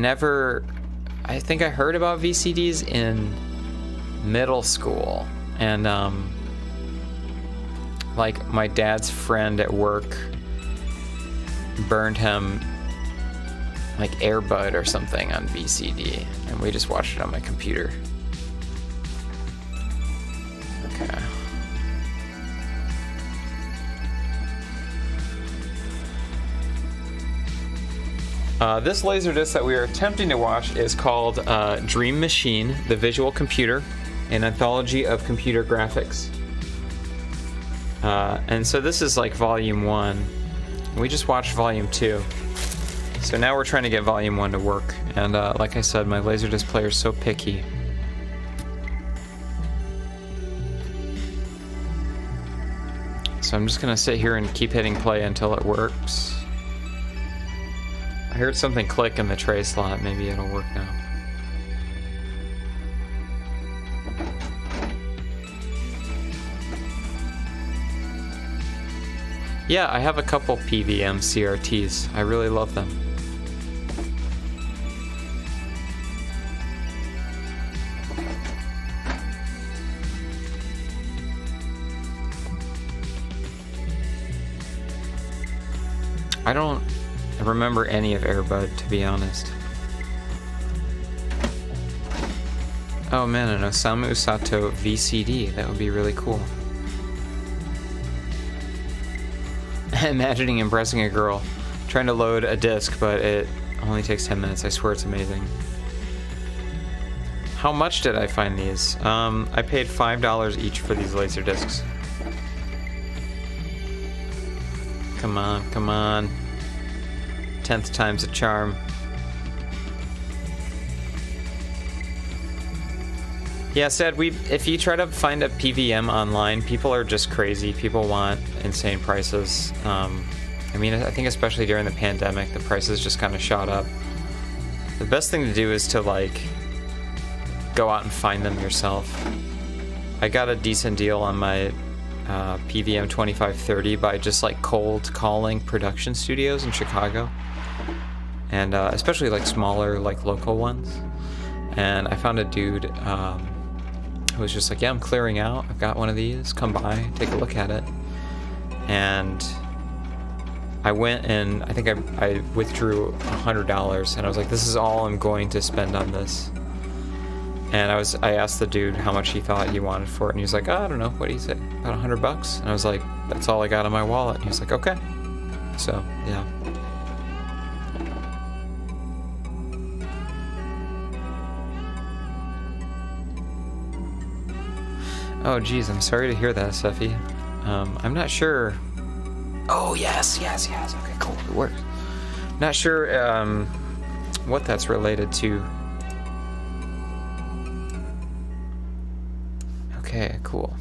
think I heard about VCDs in middle school. And, like, my dad's friend at work burned him like Air Bud or something on VCD, and we just watched it on my computer. Okay. This Laserdisc that we are attempting to watch is called Dream Machine, the Visual Computer, an anthology of computer graphics. And so this is like volume 1. We just watched volume 2. So now we're trying to get volume 1 to work. And like I said, my Laserdisc player is so picky. So I'm just gonna sit here and keep hitting play until it works. I heard something click in the tray slot. Maybe it'll work now. Yeah, I have a couple PVM CRTs. I really love them. I don't remember any of Air Bud, to be honest. Oh man, an Osamu Sato VCD. That would be really cool. Imagining impressing a girl, trying to load a disc, but it only takes 10 minutes. I swear it's amazing. How much did I find these? I paid $5 each for these Laserdiscs. Come on, come on. 10th time's a charm. Yeah, Sed, if you try to find a PVM online, people are just crazy. People want insane prices. I mean, I think especially during the pandemic, the prices just kind of shot up. The best thing to do is to, like, go out and find them yourself. I got a decent deal on my PVM 2530 by just, like, cold calling production studios in Chicago. And especially, like, smaller, like, local ones. And I found a dude who was just like, yeah, I'm clearing out. I've got one of these. Come by, take a look at it. And I went and I think I withdrew $100, and I was like, this is all I'm going to spend on this. And I asked the dude how much he thought he wanted for it, and he was like, oh, I don't know, what do you say, about $100? And I was like, that's all I got in my wallet. And he was like, okay. So yeah. Oh geez, I'm sorry to hear that, Seffi. I'm not sure. Oh yes. Okay, cool. It works. Not sure what that's related to. Okay, cool.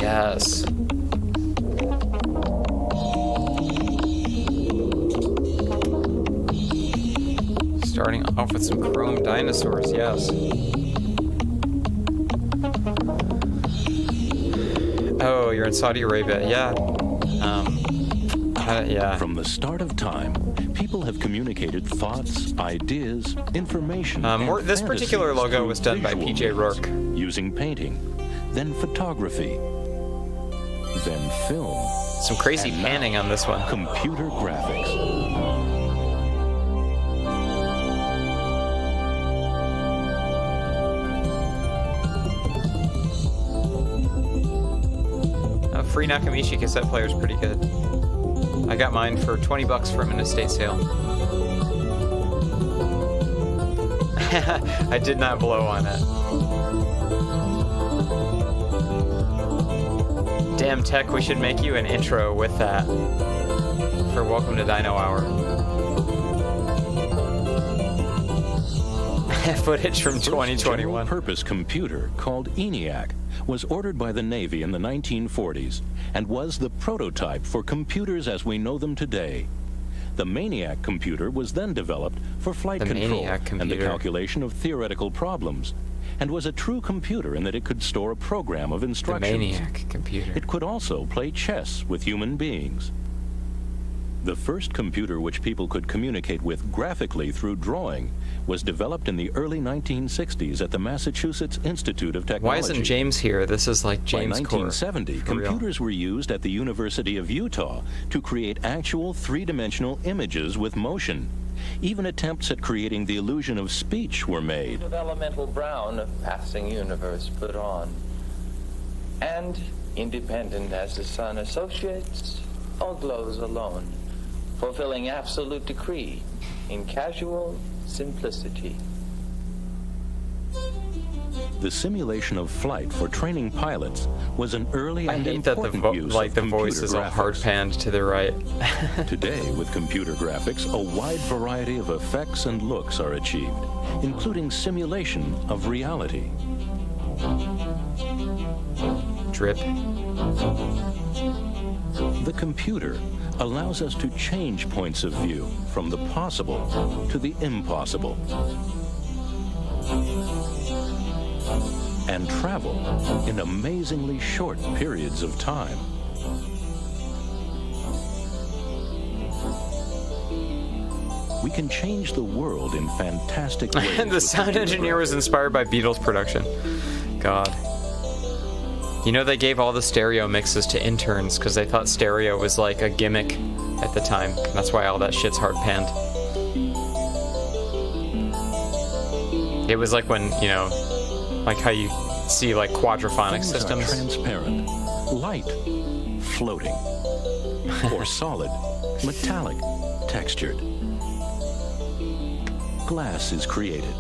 Yes. Starting off with some chrome dinosaurs, yes. Oh, you're in Saudi Arabia, yeah. Yeah. From the start of time, people have communicated thoughts, ideas, information. This particular logo was done by PJ Rourke. Using painting, then photography, then film. Some crazy panning on this one. Computer graphics. Free Nakamichi cassette player is pretty good. I got mine for $20 from an estate sale. I did not blow on it. Damn, Tech, we should make you an intro with that for Welcome to Dino Hour. Footage from 2021. General-purpose computer called ENIAC was ordered by the Navy in the 1940s and was the prototype for computers as we know them today. The MANIAC computer was then developed for flight control and the calculation of theoretical problems, and was a true computer in that it could store a program of instructions. The MANIAC computer. It could also play chess with human beings. The first computer which people could communicate with graphically through drawing was developed in the early 1960s at the Massachusetts Institute of Technology. Why isn't James here? This is like James By 1970, computers were used at the University of Utah to create actual three-dimensional images with motion. Even attempts at creating the illusion of speech were made. Of elemental brown of passing universe put on. And independent as the sun associates or glows alone, fulfilling absolute decree in casual simplicity. The simulation of flight for training pilots was an early and important use of the voice is all hard panned to the right. Today, with computer graphics, a wide variety of effects and looks are achieved, including simulation of reality. Drip. The computer allows us to change points of view from the possible to the impossible, and travel in amazingly short periods of time. We can change the world in fantastic ways. The sound engineer was inspired by Beatles production. God. You know, they gave all the stereo mixes to interns because they thought stereo was like a gimmick at the time. That's why all that shit's hard panned. It was like when, you know, like how you see like quadraphonic systems. Transparent, light, floating, or solid, metallic, textured. Glass is created,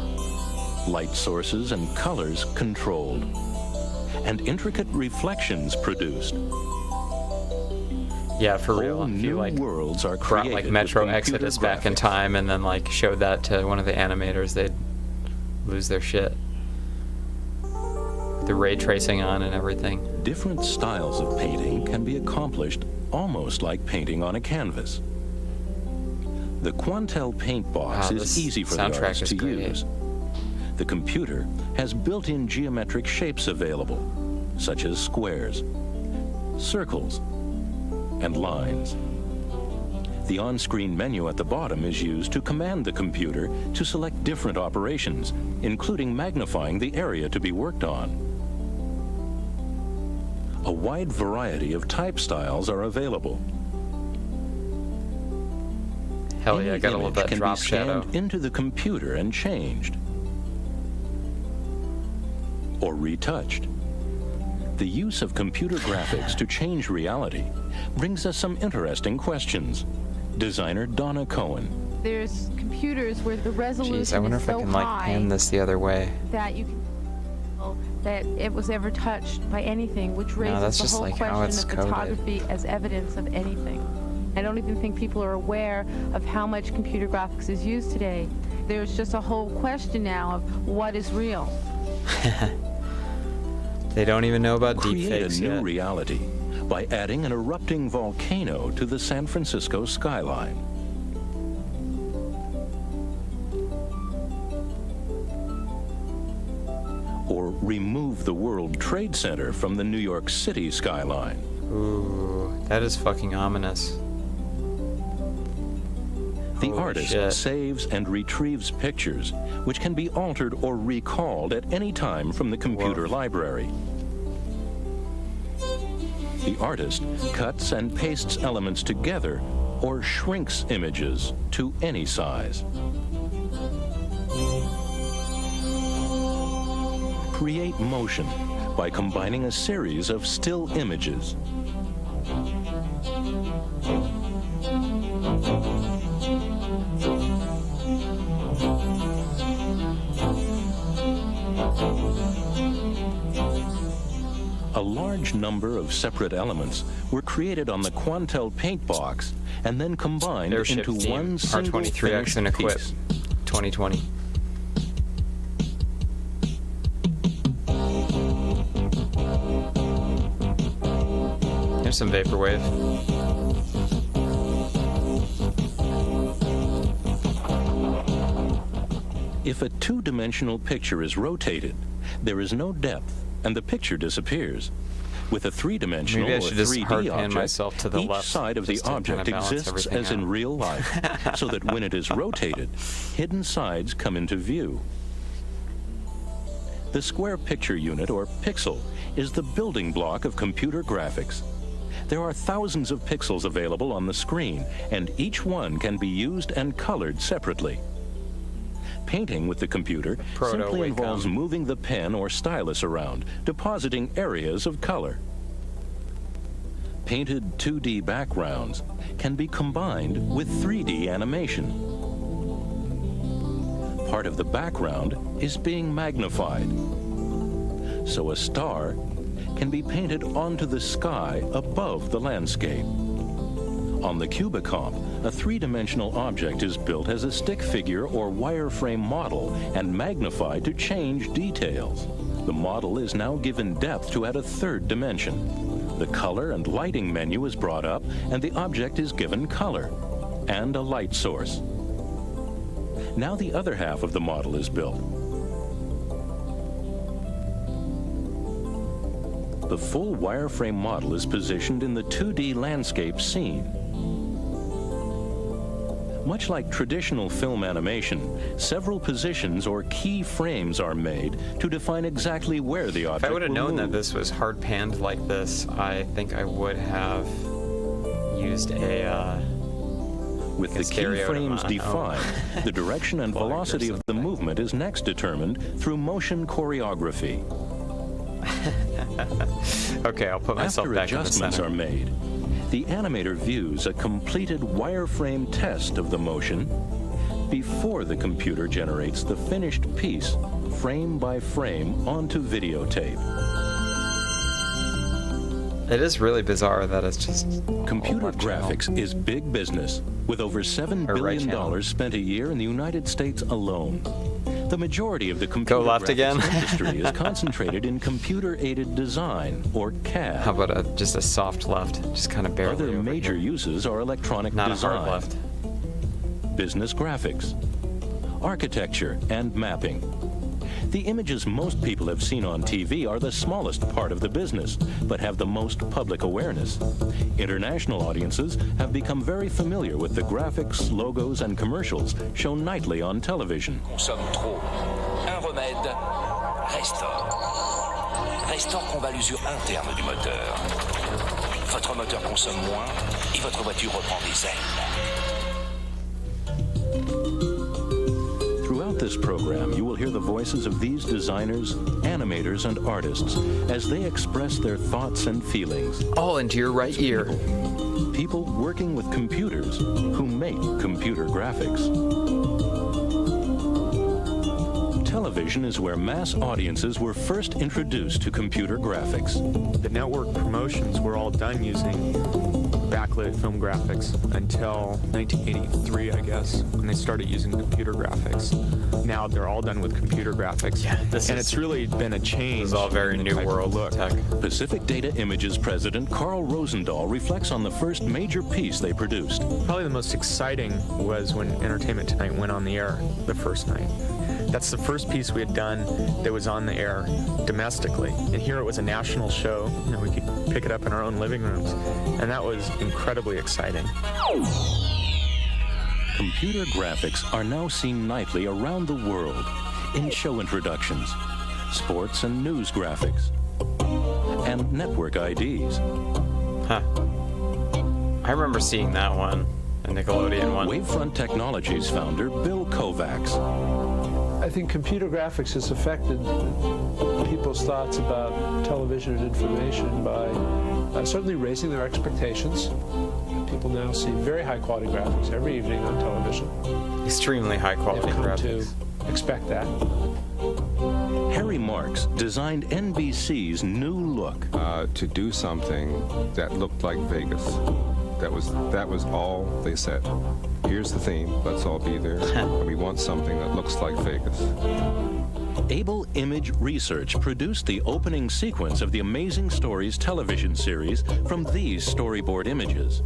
light sources and colors controlled, and intricate reflections produced. Yeah, for real. Whole If you new like worlds are brought created like with Metro computer Exodus back in graphics. time and then like showed that to one of the animators, they'd lose their shit. The ray tracing on and everything. Different styles of painting can be accomplished almost like painting on a canvas. The Quantel paint box Wow, is this easy for the soundtrack artist is to great. use. The computer has built-in geometric shapes available, such as squares, circles, and lines. The on-screen menu at the bottom is used to command the computer to select different operations, including magnifying the area to be worked on. A wide variety of type styles are available. Hell yeah, I Any gotta love image that can drop be scanned shadow. into the computer and changed or retouched. The use of computer graphics to change reality brings us some interesting questions. Designer Donna Cohen. There's computers where the resolution Jeez, I wonder is if I so can like high pan this the other way. that you can tell that it was ever touched by anything, which raises that's the just whole like how question it's of coded. photography as evidence of anything. I don't even think people are aware of how much computer graphics is used today. There's just a whole question now of what is real. They don't even know about Create deepfakes a new yet. reality by adding an erupting volcano to the San Francisco skyline. Or remove the World Trade Center from the New York City skyline. Ooh, that is fucking ominous. The Holy artist shit. saves and retrieves pictures, which can be altered or recalled at any time from the computer library. The artist cuts and pastes elements together or shrinks images to any size. Create motion by combining a series of still images. A large number of separate elements were created on the Quantel paint box and then combined Airship into theme, one single R23X and finished equip. piece. 2020. Here's some vaporwave. If a two-dimensional picture is rotated, there is no depth, and the picture disappears. With a three-dimensional Maybe I or should just 3D hard pan object, myself to the each left side of the just to kinda object balance exists everything as in out. real life, so that when it is rotated, hidden sides come into view. The square picture unit, or pixel, is the building block of computer graphics. There are thousands of pixels available on the screen, and each one can be used and colored separately. Painting with the computer simply Wacom. involves moving the pen or stylus around, depositing areas of color. Painted 2D backgrounds can be combined with 3D animation. Part of the background is being magnified, so a star can be painted onto the sky above the landscape. On the Cubicomp, a three-dimensional object is built as a stick figure or wireframe model and magnified to change details. The model is now given depth to add a third dimension. The color and lighting menu is brought up, and the object is given color and a light source. Now the other half of the model is built. The full wireframe model is positioned in the 2D landscape scene. Much like traditional film animation, several positions or key frames are made to define exactly where the object If I would have will known that move. this was hard panned like this, I think I would have used a With the key frames defined, the direction and velocity of the movement is next determined through motion choreography. Okay, I'll put myself After back in the adjustments center. are made, the animator views a completed wireframe test of the motion before the computer generates the finished piece, frame by frame, onto videotape. It is really bizarre that it's just Computer graphics is big business, with over $7 billion spent a year in the United States alone. The majority of the computer graphics industry is concentrated in computer-aided design, or CAD. How about just a soft left, just kind of barely? Other major uses are electronic Not design, a hard left. business graphics, architecture, and mapping. The images most people have seen on TV are the smallest part of the business, but have the most public awareness. International audiences have become very familiar with the graphics, logos, and commercials shown nightly on television. Consomme trop. Un remède, Restore. Restore combat l'usure interne du moteur. Votre moteur consomme moins et votre voiture reprend des ailes. Throughout this program, you will hear the voices of these designers, animators, and artists as they express their thoughts and feelings. All into your right ear. People working with computers who make computer graphics. Television is where mass audiences were first introduced to computer graphics. The network promotions were all done using backlit film graphics until 1983, I guess, when they started using computer graphics. Now they're all done with computer graphics. Yeah, it's really been a change. This is all very new world look. Tech. Pacific Data Images president Carl Rosendahl reflects on the first major piece they produced. Probably the most exciting was when Entertainment Tonight went on the air the first night. That's the first piece we had done that was on the air domestically. And here it was a national show. You know, we could pick it up in our own living rooms. And that was incredibly exciting. Computer graphics are now seen nightly around the world in show introductions, sports and news graphics, and network IDs. Huh. I remember seeing that one, the Nickelodeon one. Wavefront Technologies founder Bill Kovacs. I think computer graphics has affected people's thoughts about television and information by certainly raising their expectations. People now see very high quality graphics every evening on television. Extremely high quality graphics. To expect that. Harry Marks designed NBC's new look. To do something that looked like Vegas. That was all they said. Here's the theme, let's all be there. We want something that looks like Vegas. Able Image Research produced the opening sequence of the Amazing Stories television series from these storyboard images.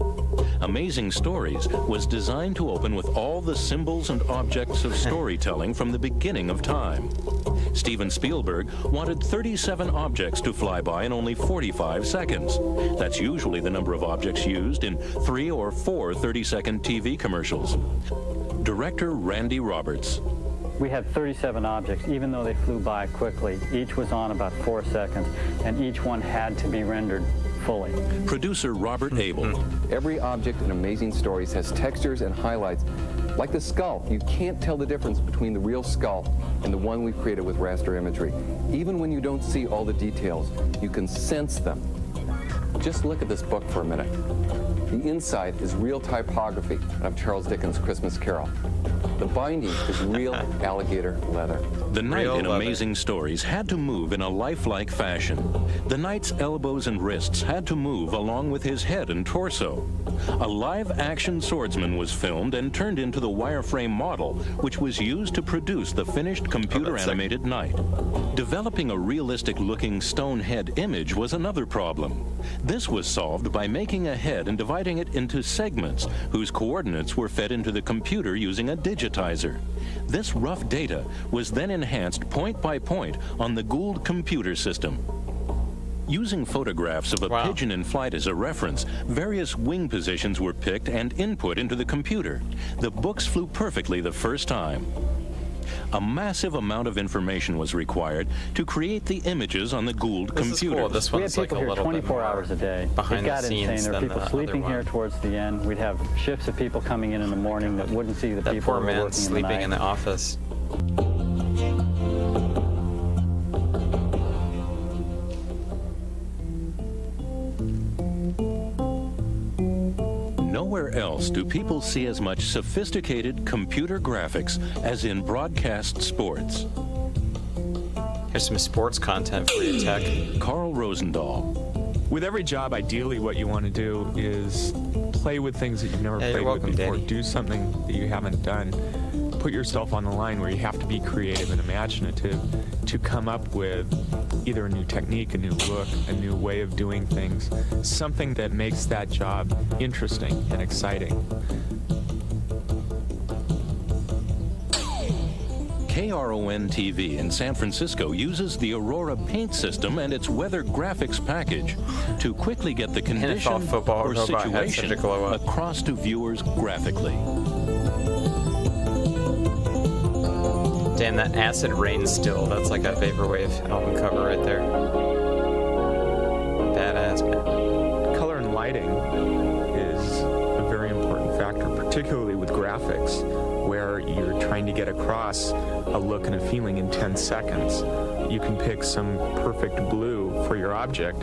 Amazing Stories was designed to open with all the symbols and objects of storytelling from the beginning of time. Steven Spielberg wanted 37 objects to fly by in only 45 seconds. That's usually the number of objects used in 3 or 4 30-second TV commercials. Director Randy Roberts. We had 37 objects, even though they flew by quickly. Each was on about 4 seconds, and each one had to be rendered fully. Producer Robert Abel. Every object in Amazing Stories has textures and highlights. Like the skull, you can't tell the difference between the real skull and the one we've created with raster imagery. Even when you don't see all the details, you can sense them. Just look at this book for a minute. The inside is real typography of Charles Dickens' Christmas Carol. The binding is real alligator leather. The knight in Amazing Stories had to move in a lifelike fashion. The knight's elbows and wrists had to move along with his head and torso. A live-action swordsman was filmed and turned into the wireframe model, which was used to produce the finished computer-animated knight. Developing a realistic-looking stone head image was another problem. This was solved by making a head and dividing it into segments whose coordinates were fed into the computer using a digitizer. This rough data was then enhanced point by point on the Gould computer system. Using photographs of a pigeon in flight as a reference, various wing positions were picked and input into the computer. The books flew perfectly the first time. A massive amount of information was required to create the images on the Gould computer. Cool. This one's we had people here 24 hours a day. It got insane. There were people sleeping here towards the end. We'd have shifts of people coming in the morning that wouldn't see the people poor who were man working sleeping in the office. Nowhere else do people see as much sophisticated computer graphics as in broadcast sports. Here's some sports content for your tech. Carl Rosendahl. With every job, ideally what you want to do is play with things that you've never played with before. Danny. Do something that you haven't done. Put yourself on the line where you have to be creative and imaginative to come up with either a new technique, a new look, a new way of doing things, something that makes that job interesting and exciting. KRON-TV in San Francisco uses the Aurora paint system and its weather graphics package to quickly get the condition or situation across to viewers graphically. Damn, that acid rain still. That's like a vaporwave album cover right there. Badass, man. Color and lighting is a very important factor, particularly with graphics, where you're trying to get across a look and a feeling in 10 seconds. You can pick some perfect blue for your object,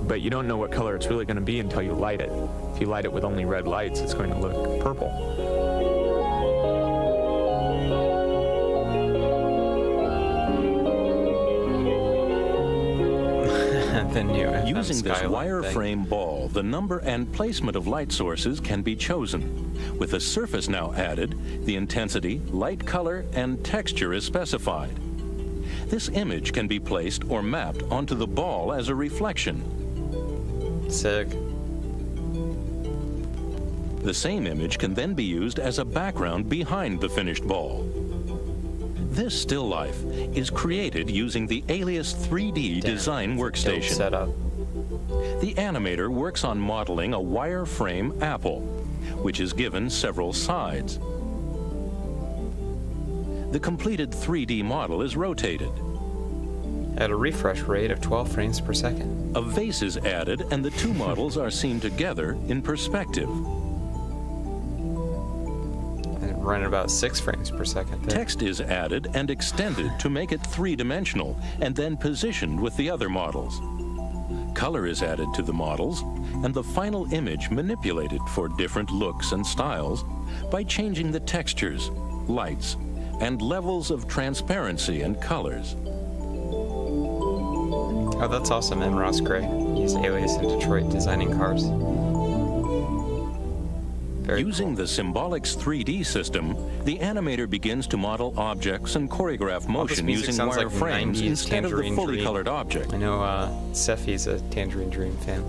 but you don't know what color it's really going to be until you light it. If you light it with only red lights, it's going to look purple. Using this wireframe ball, the number and placement of light sources can be chosen. With the surface now added, the intensity, light color, and texture is specified. This image can be placed or mapped onto the ball as a reflection. Sick. The same image can then be used as a background behind the finished ball. This still life is created using the Alias 3D design workstation. Setup. The animator works on modeling a wireframe apple, which is given several sides. The completed 3D model is rotated. At a refresh rate of 12 frames per second. A vase is added and the two models are seen together in perspective. Run at about 6 frames per second. There. Text is added and extended to make it three-dimensional and then positioned with the other models. Color is added to the models and the final image manipulated for different looks and styles by changing the textures, lights, and levels of transparency and colors. Oh, that's awesome, man. Ross Gray used Alias in Detroit designing cars. Using the Symbolics 3D system, the animator begins to model objects and choreograph motion using wireframes instead of the fully colored object. I know Seffi's a Tangerine Dream fan.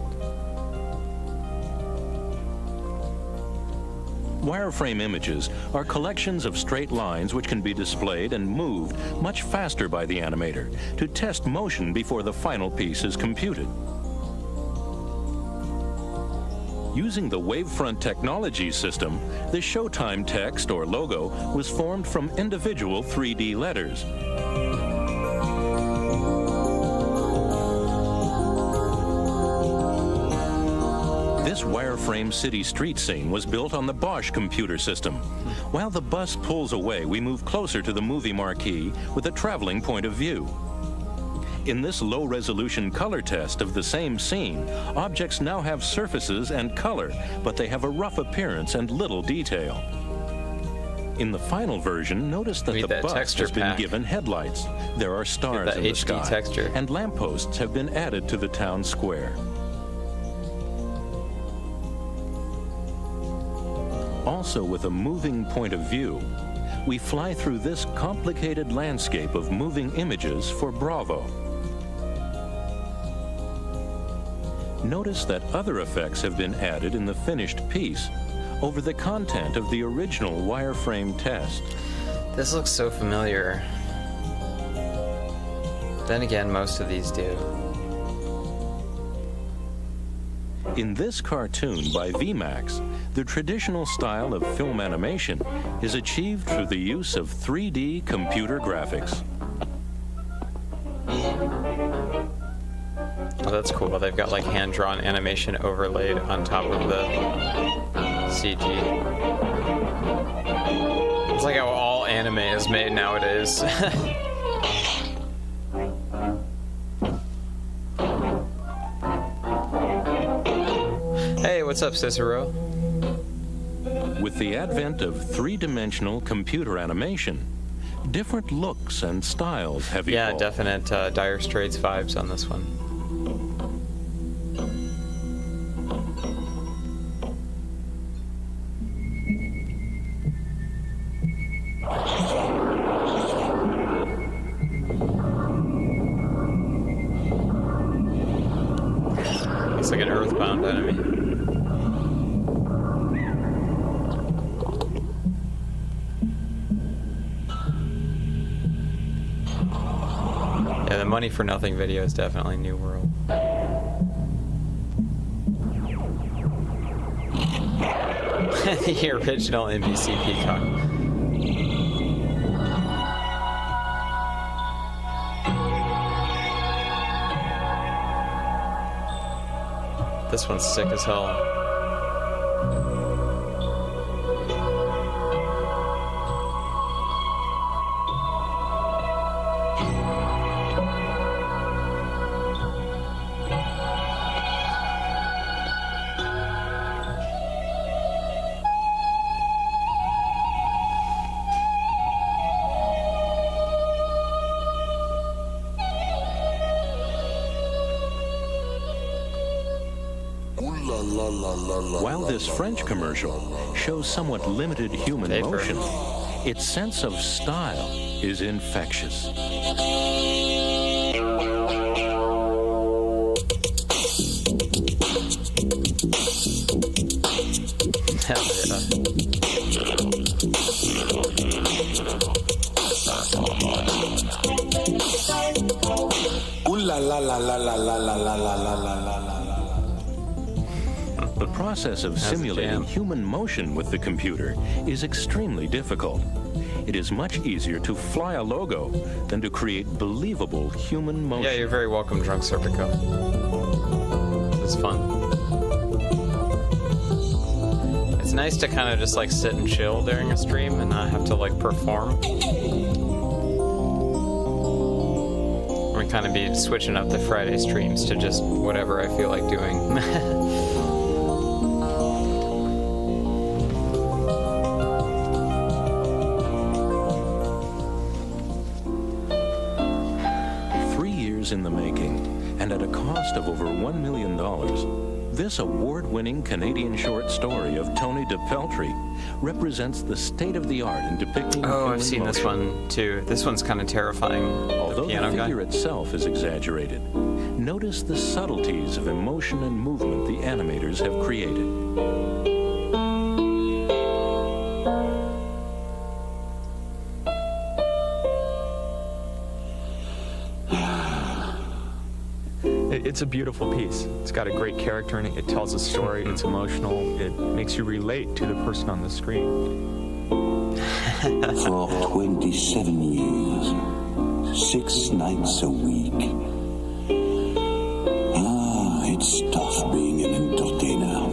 Wireframe images are collections of straight lines which can be displayed and moved much faster by the animator to test motion before the final piece is computed. Using the Wavefront technology system, the Showtime text or logo was formed from individual 3D letters. This wireframe city street scene was built on the Bosch computer system. While the bus pulls away, we move closer to the movie marquee with a traveling point of view. In this low-resolution color test of the same scene, objects now have surfaces and color, but they have a rough appearance and little detail. In the final version, notice that the bus has been given headlights. There are stars in the sky, and lampposts have been added to the town square. Also, with a moving point of view, we fly through this complicated landscape of moving images for Bravo. Notice that other effects have been added in the finished piece over the content of the original wireframe test. This looks so familiar. Then again, most of these do. In this cartoon by VMAX, the traditional style of film animation is achieved through the use of 3D computer graphics. Oh, that's cool. They've got like hand-drawn animation overlaid on top of the CG. It's like how all anime is made nowadays. Hey, what's up, Cicero? With the advent of three-dimensional computer animation, different looks and styles have evolved. Yeah, definite Dire Straits vibes on this one. enemy. Yeah, the money for nothing video is definitely New World. The original NBC Peacock. This one's sick as hell. While this French commercial shows somewhat limited human motion, its sense of style is infectious. Hell yeah. Ooh la la la la la la la la la la la la. The process of simulating human motion with the computer is extremely difficult. It is much easier to fly a logo than to create believable human motion. Yeah, you're very welcome, Drunk Serpico. It's fun. It's nice to kind of just like sit and chill during a stream and not have to like perform. Or kind of be switching up the Friday streams to just whatever I feel like doing. 3 years in the making, and at a cost of over $1 million, this award-winning Canadian short story of Tony DePeltry represents the state-of-the-art in depicting human I've seen this motion. one too. This one's kind of terrifying. Although the piano guy. figure itself is exaggerated, notice the subtleties of emotion and movement the animators have created. It's a beautiful piece. It's got a great character in it. It tells a story. It's emotional. It makes you relate to the person on the screen. For 27 years, 6 nights a week. It's tough being an entertainer.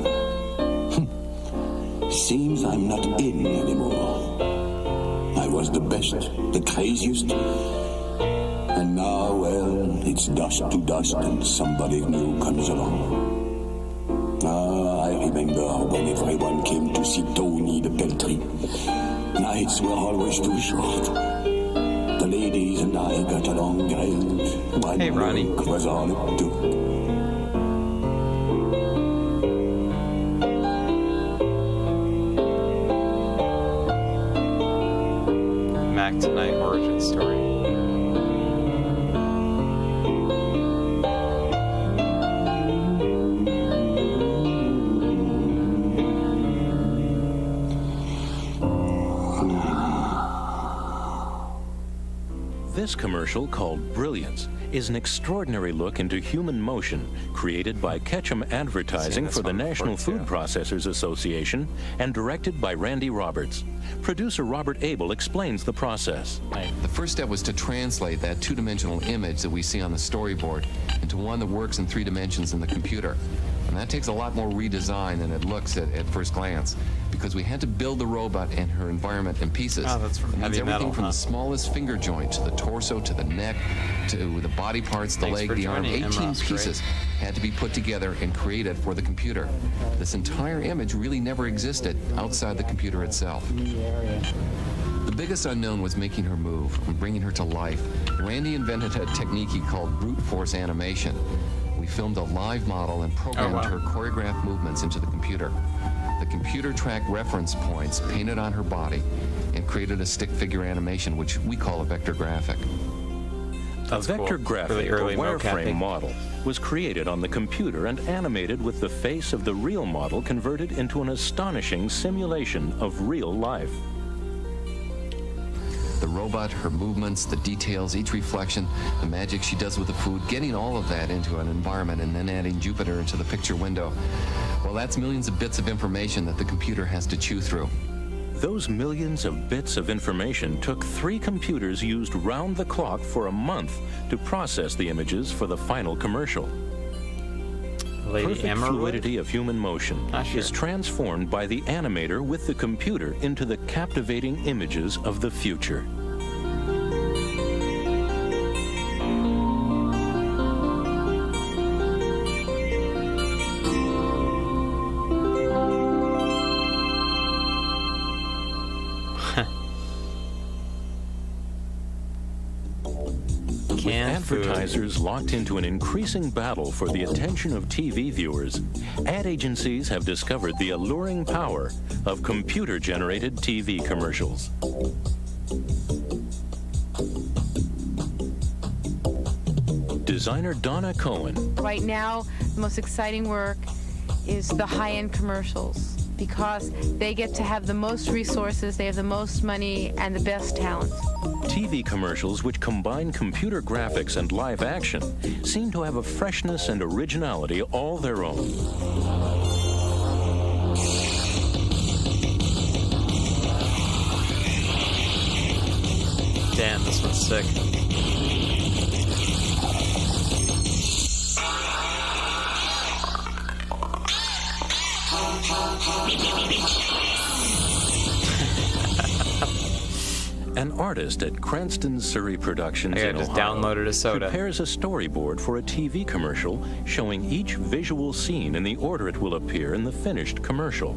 Seems I'm not in anymore. I was the best, the craziest. And now, well, it's dust to dust and somebody new comes along. I remember when everyone came to see Tony DePeltry. Nights were always too short. The ladies and I got along great. Hey, Ronnie. Was all it took. Mac Tonight origin story. This commercial, called Brilliance, is an extraordinary look into human motion created by Ketchum Advertising for the National Food Processors Association and directed by Randy Roberts. Producer Robert Abel explains the process. The first step was to translate that two-dimensional image that we see on the storyboard into one that works in 3 dimensions in the computer. And that takes a lot more redesign than it looks at first glance, because we had to build the robot and her environment in pieces. Oh, that's from It means heavy everything metal, from huh? the smallest finger joint to the torso to the neck to the body parts, the Thanks leg, for the arm. joining, 18 Ross, pieces had to be put together and created for the computer. This entire image really never existed outside the computer itself. The biggest unknown was making her move and bringing her to life. Randy invented a technique he called brute force animation. We filmed a live model and programmed her choreographed movements into the computer. The computer tracked reference points painted on her body and created a stick figure animation, which we call a vector graphic. A vector cool. graphic Really or early wireframe mocapping. model was created on the computer and animated with the face of the real model converted into an astonishing simulation of real life. The robot, her movements, the details, each reflection, the magic she does with the food, getting all of that into an environment and then adding Jupiter into the picture window. Well, that's millions of bits of information that the computer has to chew through. Those millions of bits of information took 3 computers used round the clock for a month to process the images for the final commercial. Lady Perfect Emerald? fluidity of human motion is transformed by the animator with the computer into the captivating images of the future. With advertisers locked into an increasing battle for the attention of TV viewers, ad agencies have discovered the alluring power of computer-generated TV commercials. Designer Donna Cohen. Right now, the most exciting work is the high-end commercials because they get to have the most resources, they have the most money, and the best talent. TV commercials which combine computer graphics and live action seem to have a freshness and originality all their own. Damn, this one's sick. An artist at Cranston Surrey Productions I in just Ohio downloaded a soda. prepares a storyboard for a TV commercial showing each visual scene in the order it will appear in the finished commercial.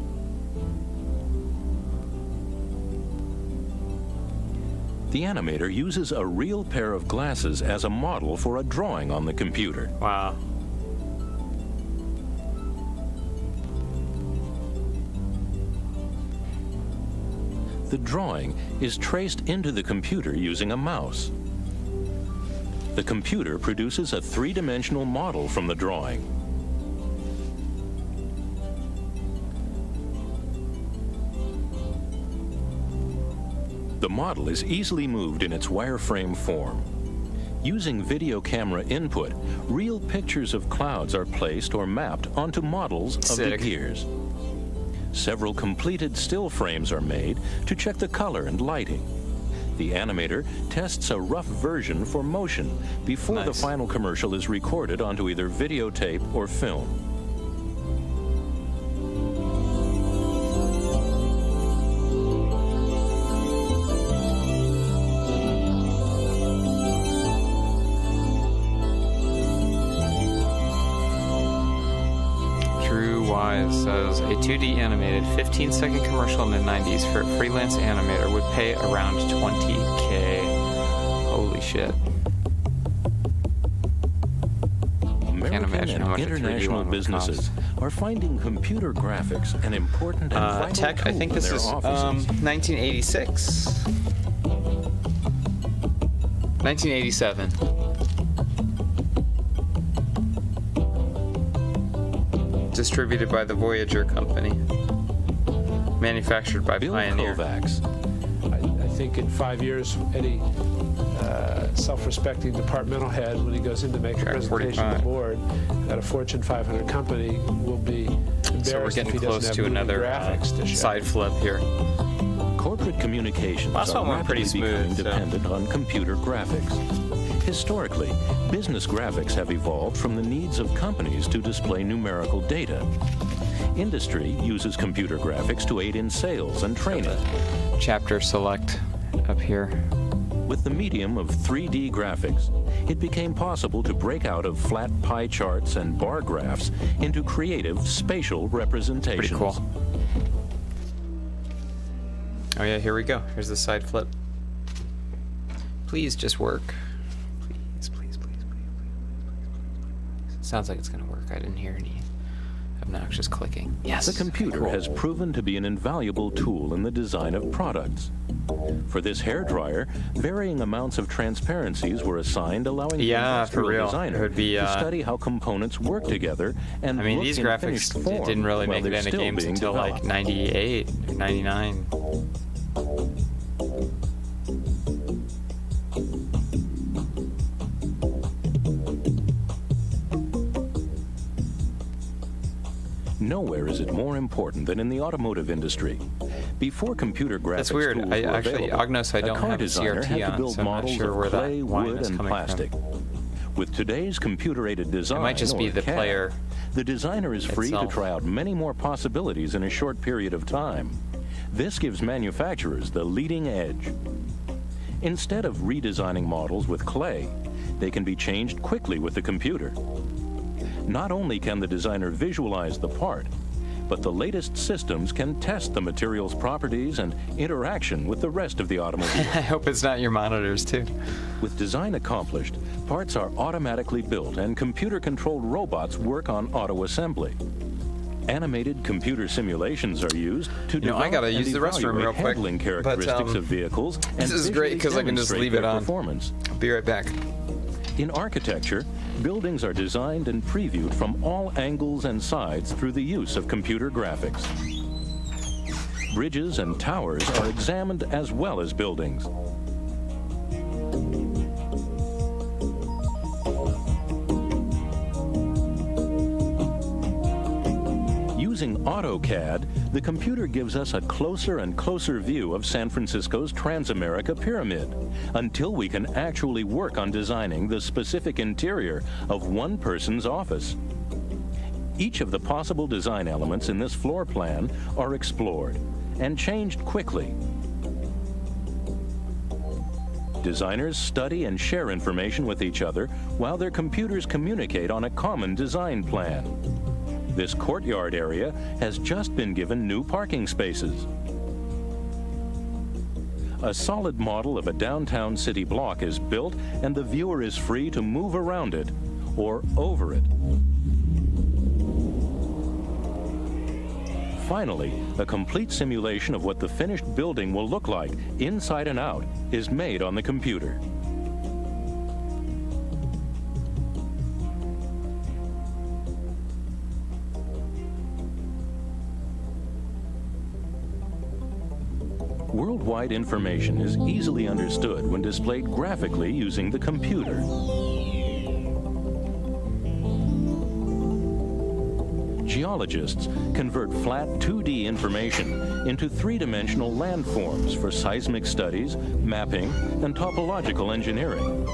The animator uses a real pair of glasses as a model for a drawing on the computer. Wow. The drawing is traced into the computer using a mouse. The computer produces a 3-dimensional model from the drawing. The model is easily moved in its wireframe form. Using video camera input, real pictures of clouds are placed or mapped onto models of the gears. Several completed still frames are made to check the color and lighting. The animator tests a rough version for motion before the final commercial is recorded onto either videotape or film. Says a 2D animated 15-second commercial in the 90s for a freelance animator would pay around $20K. Holy shit. American and international businesses are finding computer graphics an important and vital tech, tool I think in this their is offices. 1986. 1987. Distributed by the Voyager Company. Manufactured by Pioneer. I think in 5 years, any self-respecting departmental head, when he goes in to make a presentation to the board at a Fortune 500 company, will be embarrassed So we're if getting he close doesn't to have moving another graphics to show. side flip here. Corporate communications Last are one went pretty rapidly smooth, becoming dependent on computer graphics. Historically, business graphics have evolved from the needs of companies to display numerical data. Industry uses computer graphics to aid in sales and training. Chapter select up here. With the medium of 3D graphics, it became possible to break out of flat pie charts and bar graphs into creative spatial representations. Pretty cool. Oh yeah, here we go. Here's the side flip. Please just work. Please. Sounds like it's gonna work. I didn't hear any obnoxious clicking. Yes. The computer has proven to be an invaluable tool in the design of products. For this hairdryer, varying amounts of transparencies were assigned, allowing the industrial designer to study how components work together and look these in graphics finished form didn't really while make it they're into still games being until like developed. 98 or 99. Nowhere is it more important than in the automotive industry. Before computer graphics That's weird. tools I were actually, available, Agnos, I don't a car have a designer CRT had to on, build so I'm not models sure of where that clay, line wood, is and coming plastic. from. With today's computer-aided design, It might just be or the CAD, player the designer is free itself. to try out many more possibilities in a short period of time. This gives manufacturers the leading edge. Instead of redesigning models with clay, they can be changed quickly with the computer. Not only can the designer visualize the part, but the latest systems can test the material's properties and interaction with the rest of the automobile. I hope it's not your monitors, too. With design accomplished, parts are automatically built and computer-controlled robots work on auto assembly. Animated computer simulations are used to develop I gotta and use the restroom evaluate real quick, handling characteristics of vehicles. This is great because I can just leave it on. Performance. I'll be right back. In architecture, buildings are designed and previewed from all angles and sides through the use of computer graphics. Bridges and towers are examined as well as buildings. Using AutoCAD, the computer gives us a closer and closer view of San Francisco's Transamerica Pyramid, until we can actually work on designing the specific interior of one person's office. Each of the possible design elements in this floor plan are explored and changed quickly. Designers study and share information with each other while their computers communicate on a common design plan. This courtyard area has just been given new parking spaces. A solid model of a downtown city block is built, and the viewer is free to move around it or over it. Finally, a complete simulation of what the finished building will look like, inside and out, is made on the computer. Worldwide information is easily understood when displayed graphically using the computer. Geologists convert flat 2D information into three-dimensional landforms for seismic studies, mapping, and topological engineering.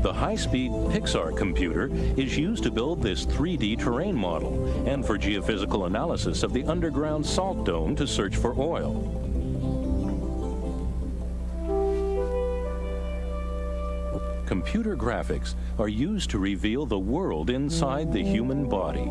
The high-speed Pixar computer is used to build this 3D terrain model and for geophysical analysis of the underground salt dome to search for oil. Computer graphics are used to reveal the world inside the human body.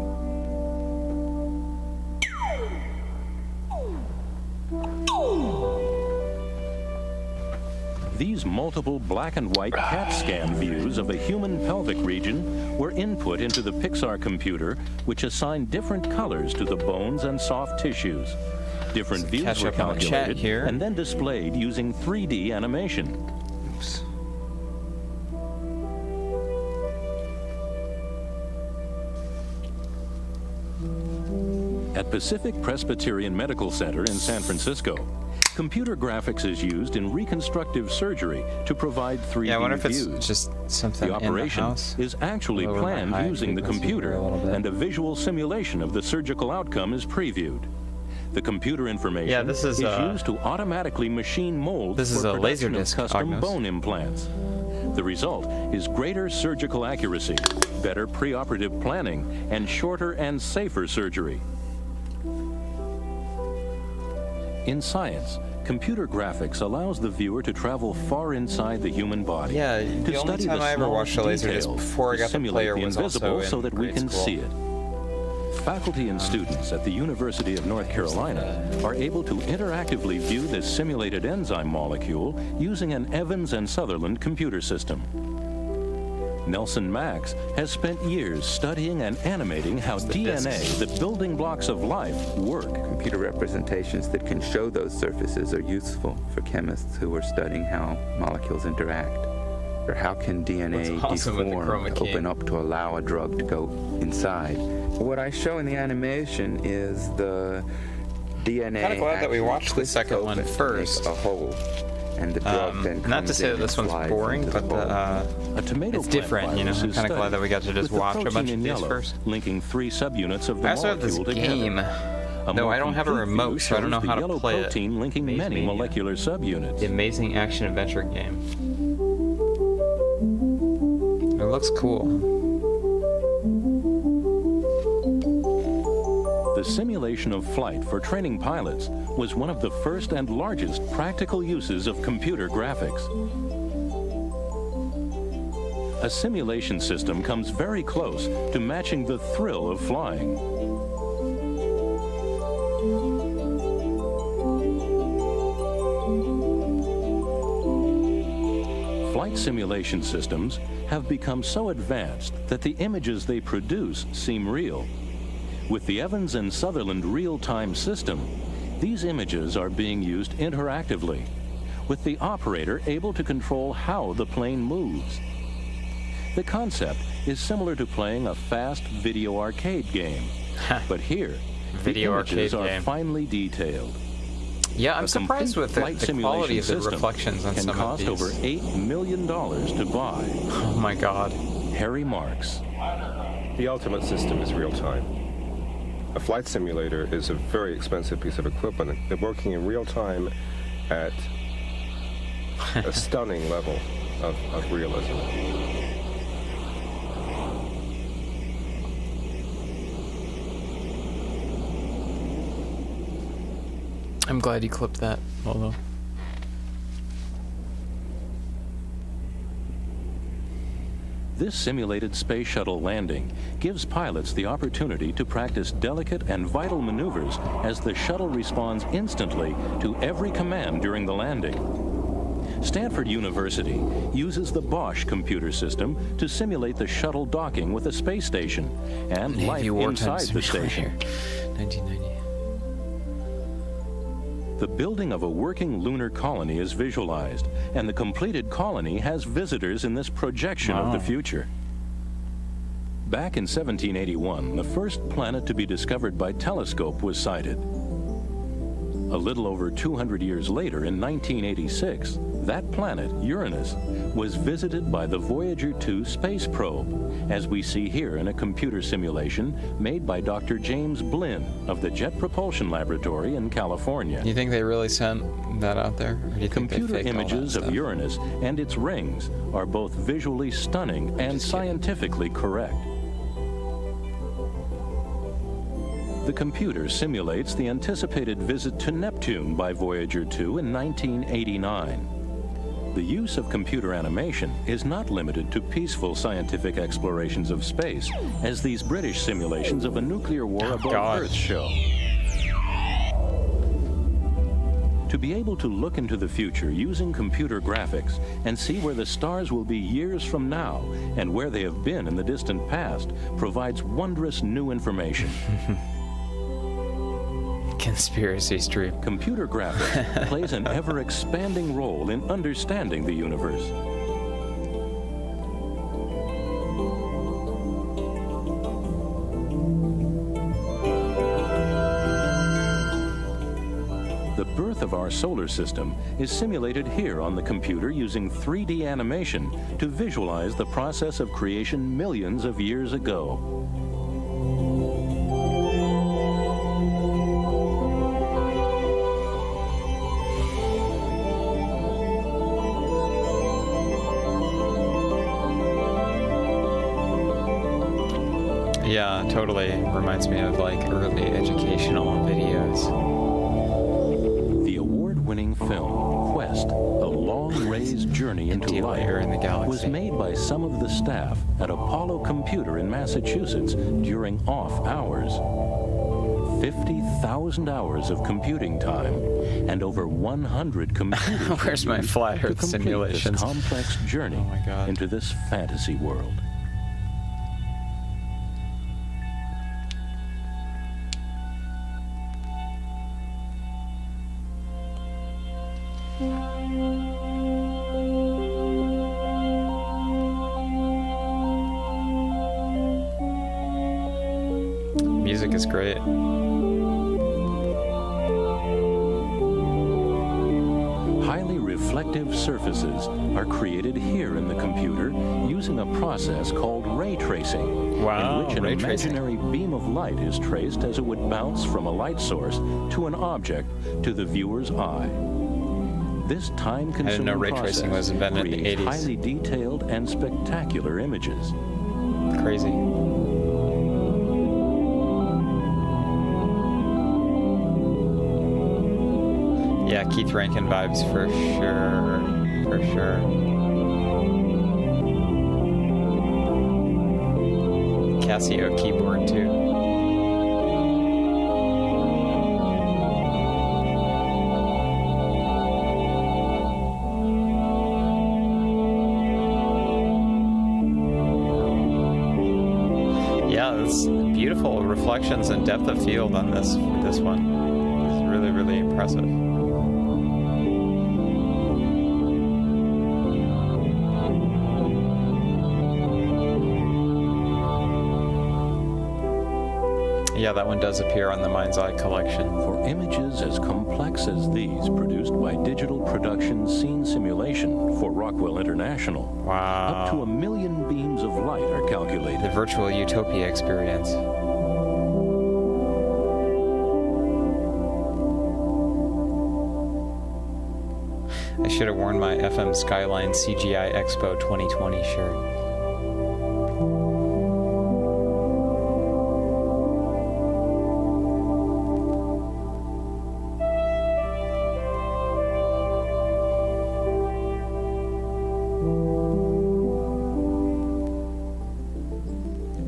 These multiple black and white CAT scan views of a human pelvic region were input into the Pixar computer, which assigned different colors to the bones and soft tissues. Different views were calculated here. And then displayed using 3D animation. Oops. At Pacific Presbyterian Medical Center in San Francisco, computer graphics is used in reconstructive surgery to provide 3D views. Yeah, I wonder if it's just something The operation in the house. is actually Lower my planned high using the frequency computer, here a little bit. and a visual simulation of the surgical outcome is previewed. The computer information this is used to automatically machine molds This is for a production of Laserdisc, custom Agnos. bone implants. The result is greater surgical accuracy, better preoperative planning, and shorter and safer surgery. In science, computer graphics allows the viewer to travel far inside the human body. Yeah, to the only study time the I ever watched a smallest Laserdisc details, before I to got the simulate player the was invisible also so in that we grade can school. see it. Faculty and students at the University of North Carolina are able to interactively view this simulated enzyme molecule using an Evans and Sutherland computer system. Nelson Max has spent years studying and animating how DNA, the building blocks of life, work. Computer representations that can show those surfaces are useful for chemists who are studying how molecules interact. Or how can DNA deform, open up to allow a drug to go inside. What I show in the animation is the DNA. Kind of glad that we watched the second one first. A hole. And the drug then not to say that this one's boring, but it's different, you know. I'm kind of glad that we got to just watch a bunch of these first. Linking 3 subunits of the I also have this game, though I don't have a remote, so I don't know how to play it. Linking many molecular subunits. The amazing action adventure game. It looks cool. The simulation of flight for training pilots was one of the first and largest practical uses of computer graphics. A simulation system comes very close to matching the thrill of flying. Flight simulation systems have become so advanced that the images they produce seem real. With the Evans and Sutherland real-time system, these images are being used interactively, with the operator able to control how the plane moves. The concept is similar to playing a fast video arcade game, but here, the images are finely detailed. Yeah, I'm surprised with the quality of the reflections on some of these. Can cost over $8 million to buy. Oh my God. Harry Marks. The ultimate system is real-time. A flight simulator is a very expensive piece of equipment. They're working in real time at a stunning level of realism. I'm glad you clipped that, although. This simulated space shuttle landing gives pilots the opportunity to practice delicate and vital maneuvers as the shuttle responds instantly to every command during the landing. Stanford University uses the Bosch computer system to simulate the shuttle docking with a space station and life inside the station. 1990. The building of a working lunar colony is visualized, and the completed colony has visitors in this projection of the future. Back in 1781, the first planet to be discovered by telescope was sighted. A little over 200 years later, in 1986, that planet, Uranus, was visited by the Voyager 2 space probe, as we see here in a computer simulation made by Dr. James Blinn of the Jet Propulsion Laboratory in California. You think they really sent that out there? Or do you think computer images of Uranus and its rings are both visually stunning and scientifically correct. The computer simulates the anticipated visit to Neptune by Voyager 2 in 1989. The use of computer animation is not limited to peaceful scientific explorations of space, as these British simulations of a nuclear war above Earth show. To be able to look into the future using computer graphics and see where the stars will be years from now and where they have been in the distant past provides wondrous new information. Conspiracy Street. Computer graphics plays an ever-expanding role in understanding the universe. The birth of our solar system is simulated here on the computer using 3D animation to visualize the process of creation millions of years ago. Yeah, totally. Reminds me of like early educational videos. The award-winning film Quest, A Long-Raised Journey into Light, in the galaxy, was made by some of the staff at Apollo Computer in Massachusetts during off hours. 50,000 hours of computing time and over 100 computers. Where's my flat to Earth complete simulations? This complex journey into this fantasy world. Music is great. Highly reflective surfaces are created here in the computer using a process called ray tracing, Wow, in which an ray tracing. imaginary beam of light is traced as it would bounce from a light source to an object to the viewer's eye. This time-consuming I didn't know ray tracing was invented in the creates 80s. highly detailed and spectacular images. Crazy. Yeah, Keith Rankin vibes for sure. For sure. Casio keyboard too. Yeah, it's beautiful reflections and depth of field on this one. It's really, really impressive. Yeah, that one does appear on the Mind's Eye collection. For images as complex as these produced by Digital Productions Scene Simulation for Rockwell International, wow, up to 1 million beams of light are calculated. The virtual utopia experience. I should have worn my FM Skyline CGI Expo 2020 shirt.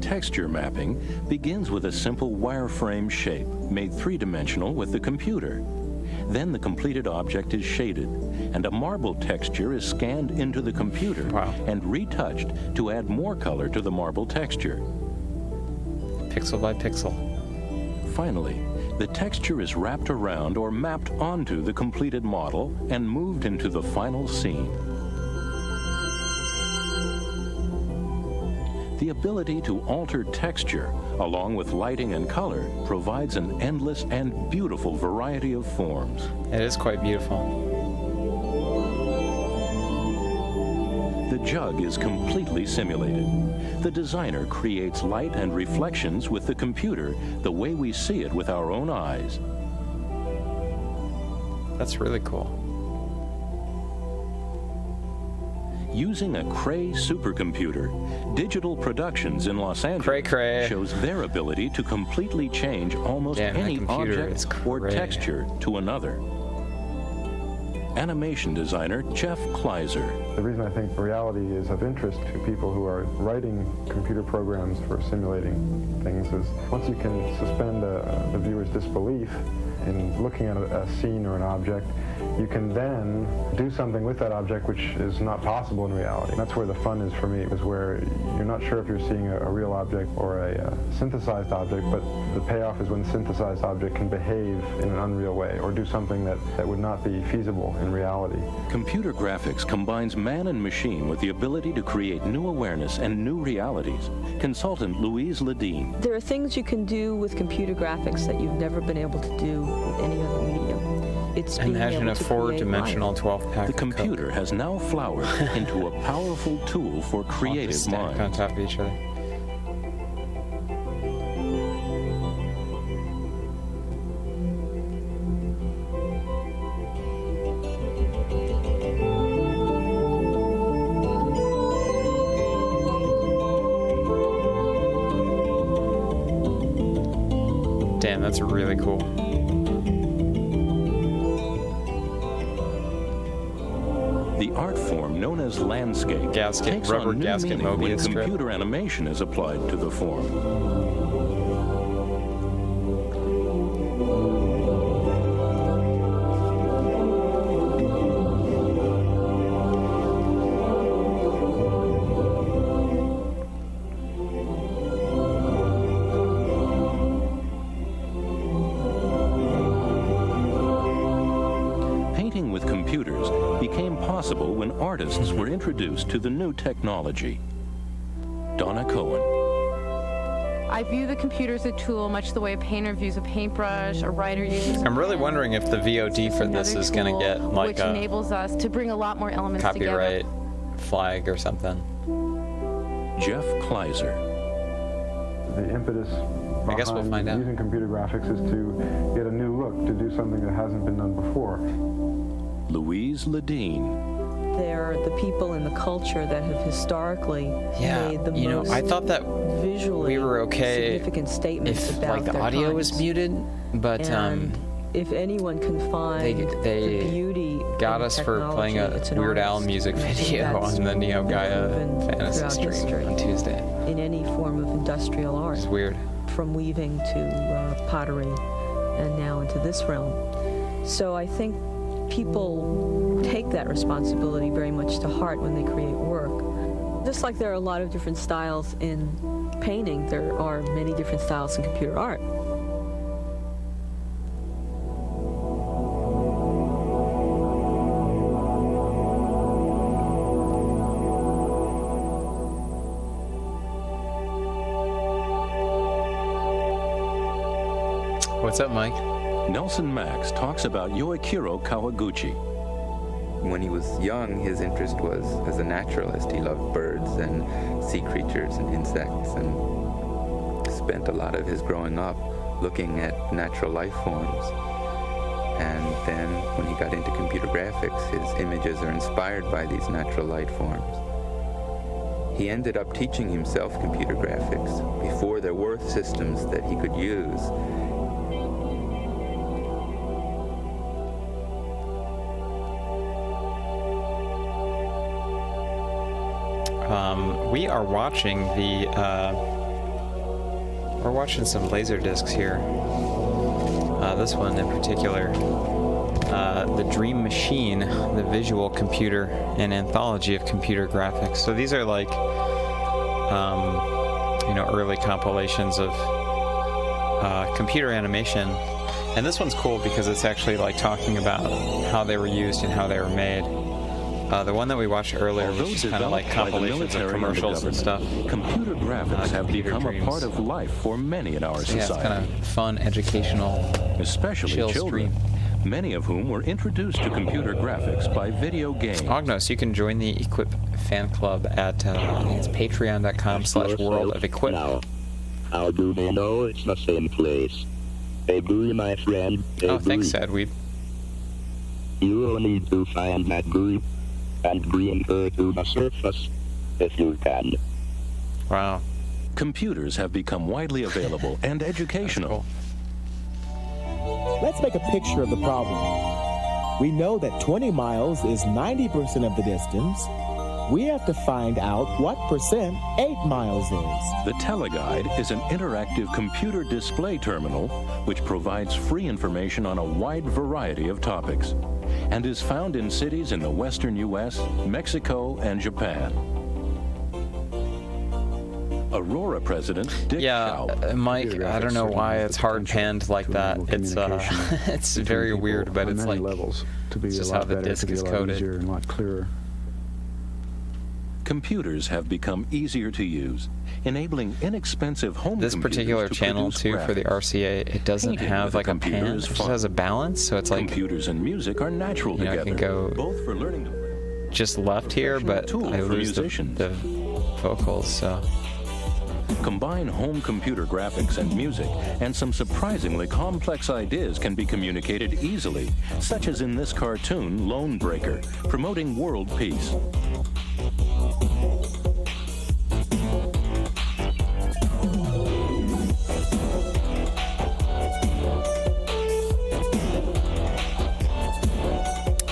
Texture mapping begins with a simple wireframe shape made three-dimensional with the computer. Then the completed object is shaded, and a marble texture is scanned into the computer and retouched to add more color to the marble texture. Pixel by pixel. Finally, the texture is wrapped around or mapped onto the completed model and moved into the final scene. The ability to alter texture, along with lighting and color, provides an endless and beautiful variety of forms. It is quite beautiful. The jug is completely simulated. The designer creates light and reflections with the computer the way we see it with our own eyes. That's really cool. Using a Cray supercomputer, Digital Productions in Los Angeles shows their ability to completely change almost any object or texture to another. Animation designer Jeff Kleiser. The reason I think reality is of interest to people who are writing computer programs for simulating things is once you can suspend the viewer's disbelief in looking at a scene or an object, you can then do something with that object which is not possible in reality. And that's where the fun is for me, is where you're not sure if you're seeing a real object or a synthesized object, but the payoff is when the synthesized object can behave in an unreal way or do something that would not be feasible in reality. Computer graphics combines man and machine with the ability to create new awareness and new realities. Consultant Louise Ledeen. There are things you can do with computer graphics that you've never been able to do with any other medium. It's Imagine a four-dimensional 12-pack. The computer has now flowered into a powerful tool for creative minds. On top of each other. Damn, that's really cool. The art form known as landscape takes rubber on new gasket meaning when Mobius strip. computer animation is applied to the form. artists were introduced to the new technology. Donna Cohen. I view the computer as a tool, much the way a painter views a paintbrush, a writer uses. I'm really wondering if the VOD for this is going to get like which enables us to bring a lot more elements copyright together. Flag or something. Jeff Kleiser. The impetus I guess we'll find out. Using computer graphics is to get a new look, to do something that hasn't been done before. Louise Ledeen. They're the people in the culture that have historically made the most I thought that visually we were okay significant statements if about like the their audio times. was muted, but And if anyone can find they the beauty got in us for playing a technology, it's an Weird Al artist. music And I think video that's on the Neo Gaia proven Fantasy throughout stream history on Tuesday. in any form of industrial art. It's weird. From weaving to pottery and now into this realm. So I think people take that responsibility very much to heart when they create work. Just like there are a lot of different styles in painting, there are many different styles in computer art. What's up, Mike? Nelson Max talks about Yoichiro Kawaguchi. When he was young, his interest was as a naturalist. He loved birds and sea creatures and insects, and spent a lot of his growing up looking at natural life forms. And then when he got into computer graphics, his images are inspired by these natural light forms. He ended up teaching himself computer graphics before there were systems that he could use. We are watching we're watching some Laserdiscs here. This one in particular, The Dream Machine, the visual computer and anthology of computer graphics. So these are like, early compilations of computer animation. And this one's cool because it's actually like talking about how they were used and how they were made. The one that we watched earlier was just kind of like compilations of commercials and stuff. Computer graphics have become a part of life for many in our society. Yeah, it's kind of fun, educational, especially children, many of whom were introduced to computer graphics by video games. Ognos, you can join the Equip fan club at it's patreon.com/worldoфequip. Now, how do they know it's the same place? Agree, my friend. Agree. Oh, thanks, Sadweeb. You will need to find that group and bring her to the surface, if you can. Wow. Computers have become widely available and educational. Let's make a picture of the problem. We know that 20 miles is 90% of the distance. We have to find out what percent 8 miles is. The Teleguide is an interactive computer display terminal which provides free information on a wide variety of topics and is found in cities in the western U.S., Mexico, and Japan. Aurora President Dick Schau. Mike, I don't know why it's hard panned like that. It's very weird, but it's like levels to be it's a just lot how the better, disc to be is a lot coded. easier and a lot clearer. Computers have become easier to use, enabling inexpensive home This computers particular to channel produce too for the graphics. RCA, it doesn't Painting have with like a computer pan, it is just fun. has a balance, so it's like computers and music are natural together. I can go both for learning to just left here, but tool I for lose the vocals. So combine home computer graphics and music, and some surprisingly complex ideas can be communicated easily, such as in this cartoon, Lone Breaker, promoting world peace.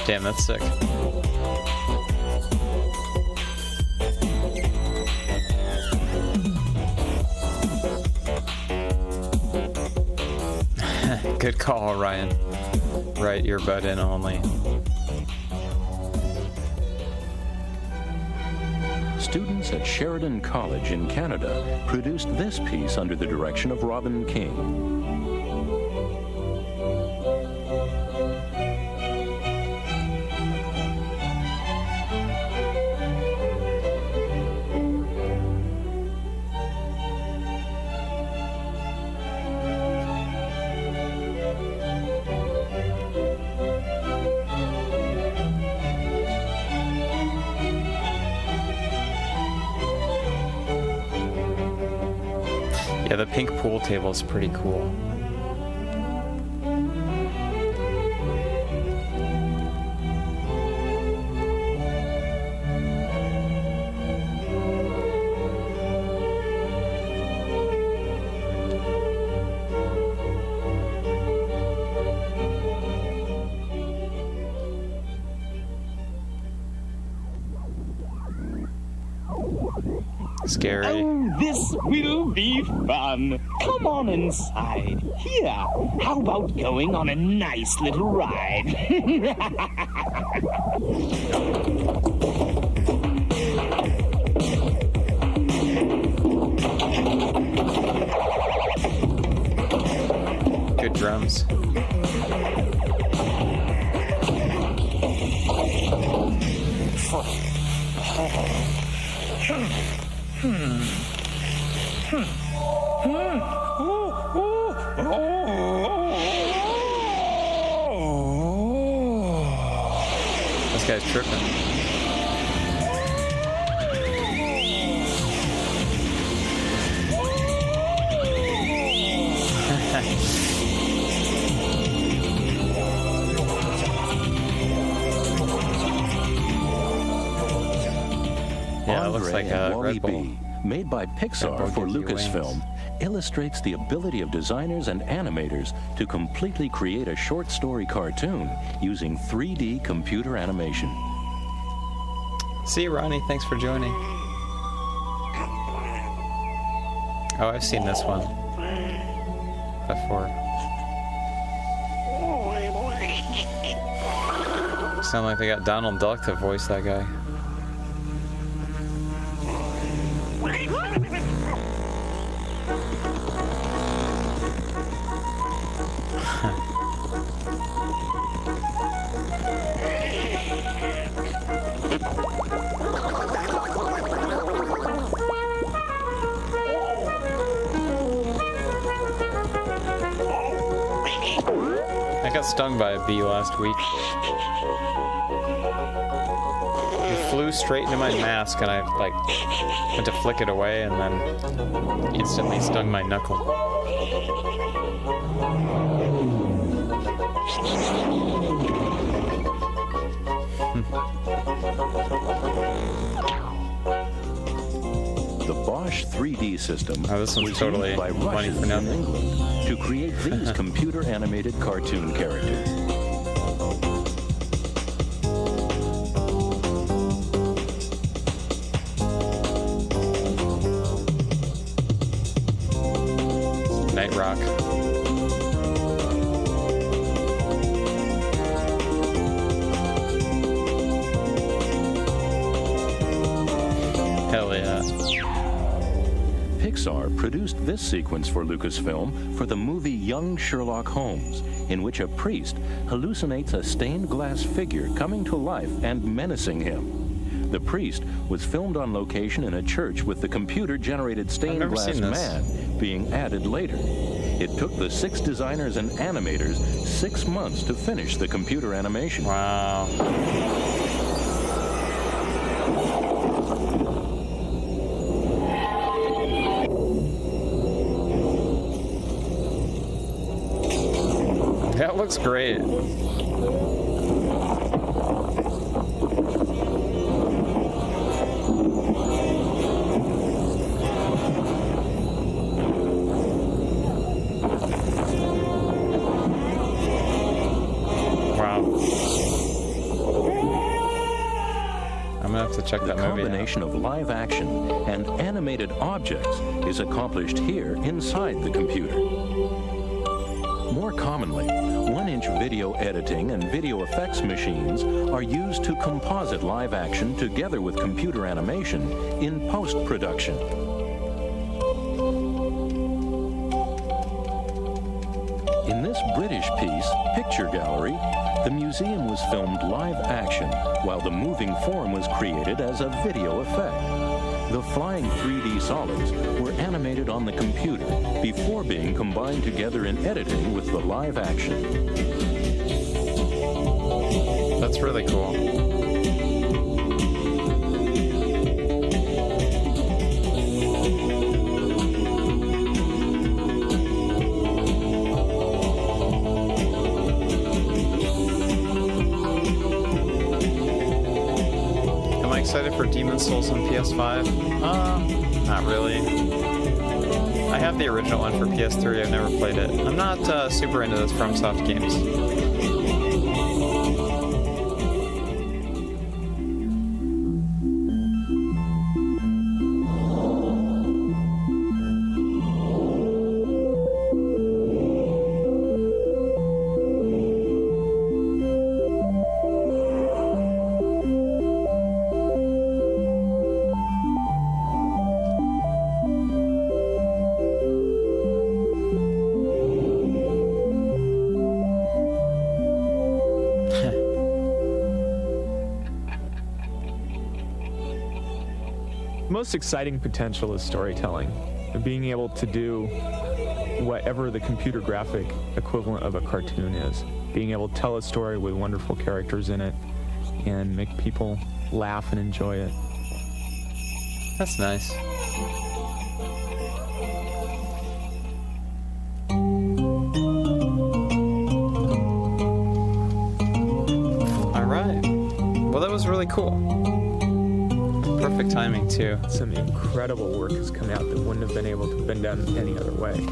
damn, that's sick. Good call, Ryan. Right earbud in only. Students at Sheridan College in Canada produced this piece under the direction of Robin King. Yeah, the pink pool table is pretty cool. Scary. Oh, this will be fun. Come on inside. Here, how about going on a nice little ride? Good drums. This guy's tripping. Yeah, it looks like a Red Bull. Made by Pixar for Lucasfilm, illustrates the ability of designers and animators to completely create a short story cartoon using 3D computer animation. See you, Ronnie. Thanks for joining. Oh, I've seen this one before. Sound like they got Donald Duck to voice that guy. I got stung by a bee last week. It flew straight into my mask and I went to flick it away and then instantly stung my knuckle. The Bosch 3D system this one's was totally used by money Russians for in nothing. England to create these computer-animated cartoon characters. Night Rock. Hell yeah. Pixar produced this sequence for Lucasfilm for the movie Young Sherlock Holmes, in which a priest hallucinates a stained glass figure coming to life and menacing him. The priest was filmed on location in a church with the computer-generated stained glass man being added later. It took the 6 designers and animators 6 months to finish the computer animation. Wow. That looks great. To check that the movie combination of live action and animated objects is accomplished here inside the computer. More commonly, 1-inch video editing and video effects machines are used to composite live action together with computer animation in post-production. In this British piece, Picture Gallery, the museum was filmed live action, while the moving form was created as a video effect. The flying 3D solids were animated on the computer before being combined together in editing with the live action. That's really cool. for Demon's Souls on PS5? Not really. I have the original one for PS3. I've never played it. I'm not super into those FromSoft games. Most exciting potential is storytelling, and being able to do whatever the computer graphic equivalent of a cartoon is. Being able to tell a story with wonderful characters in it and make people laugh and enjoy it. That's nice. All right. Well, that was really cool. Perfect timing, too. Some incredible work has come out that wouldn't have been able to have been done any other way.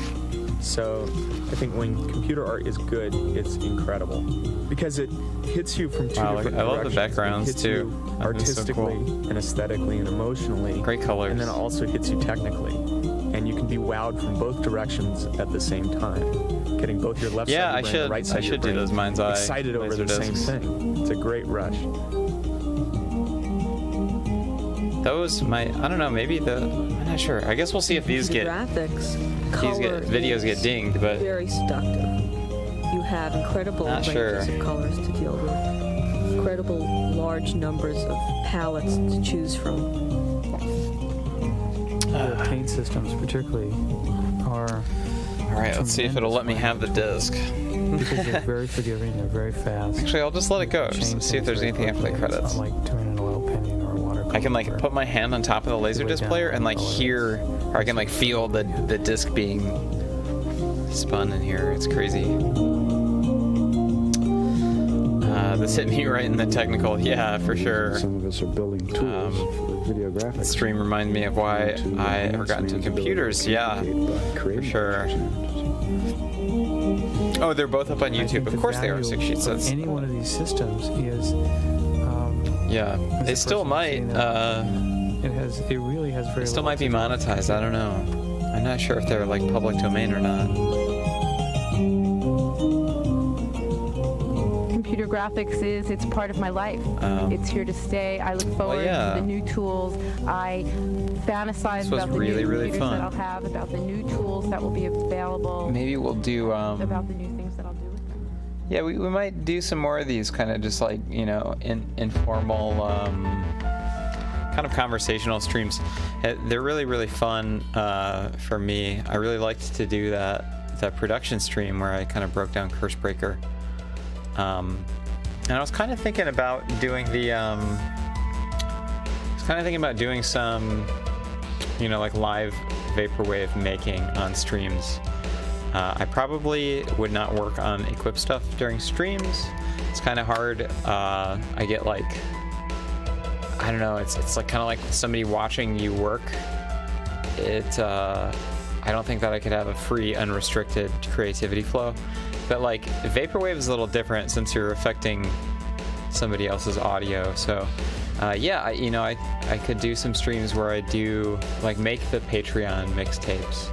So I think when computer art is good, it's incredible. Because it hits you from two different directions. I love the backgrounds, too. Artistically, so cool. And aesthetically and emotionally. Great colors. And then it also hits you technically. And you can be wowed from both directions at the same time. Getting both your left side of your brain and the right side of your brain. I should do those mind's eye. Excited over the same thing. It's a great rush. Those might, I don't know, maybe I'm not sure. I guess we'll see if these get videos get dinged, but very seductive. You have incredible ranges of colors to deal with, incredible large numbers of palettes to choose from. The paint systems, particularly, are. All right, let's see if it'll let me have the disc. Because they're very forgiving, they're very fast. Actually, I'll just let it go. Just see if there's anything after the credits. It's not like doing an oil painting or a watercolor. I can like put my hand on top of the Laserdisc player and like hear, or I can like feel the disc being spun in here. It's crazy. This hit me right in the technical. Yeah, for sure. Some of us are building tools for video graphics. The stream reminded me of why I ever got into computers. Yeah, for sure. Oh, they're both up on YouTube. Of course they are. 6 sheets. That's any one of these systems is. Yeah, they still might. It really has very. They still might be monetized. I don't know. I'm not sure if they're like public domain or not. Computer graphics it's part of my life. It's here to stay. I look forward to the new tools. I fantasize about the new computers that I'll have, about the new tools that will be available. Maybe we'll do about the new things that I'll do with them. Yeah, we might do some more of these kind of just like, informal kind of conversational streams. They're really, really fun for me. I really liked to do that production stream where I kind of broke down Cursebreaker. And I was kind of thinking about doing some, like live vaporwave making on streams. I probably would not work on Equip stuff during streams. It's kind of hard. I get like, I don't know. It's like kind of like somebody watching you work. I don't think that I could have a free, unrestricted creativity flow. But like vaporwave is a little different since you're affecting somebody else's audio. So I could do some streams where I do like make the Patreon mixtapes.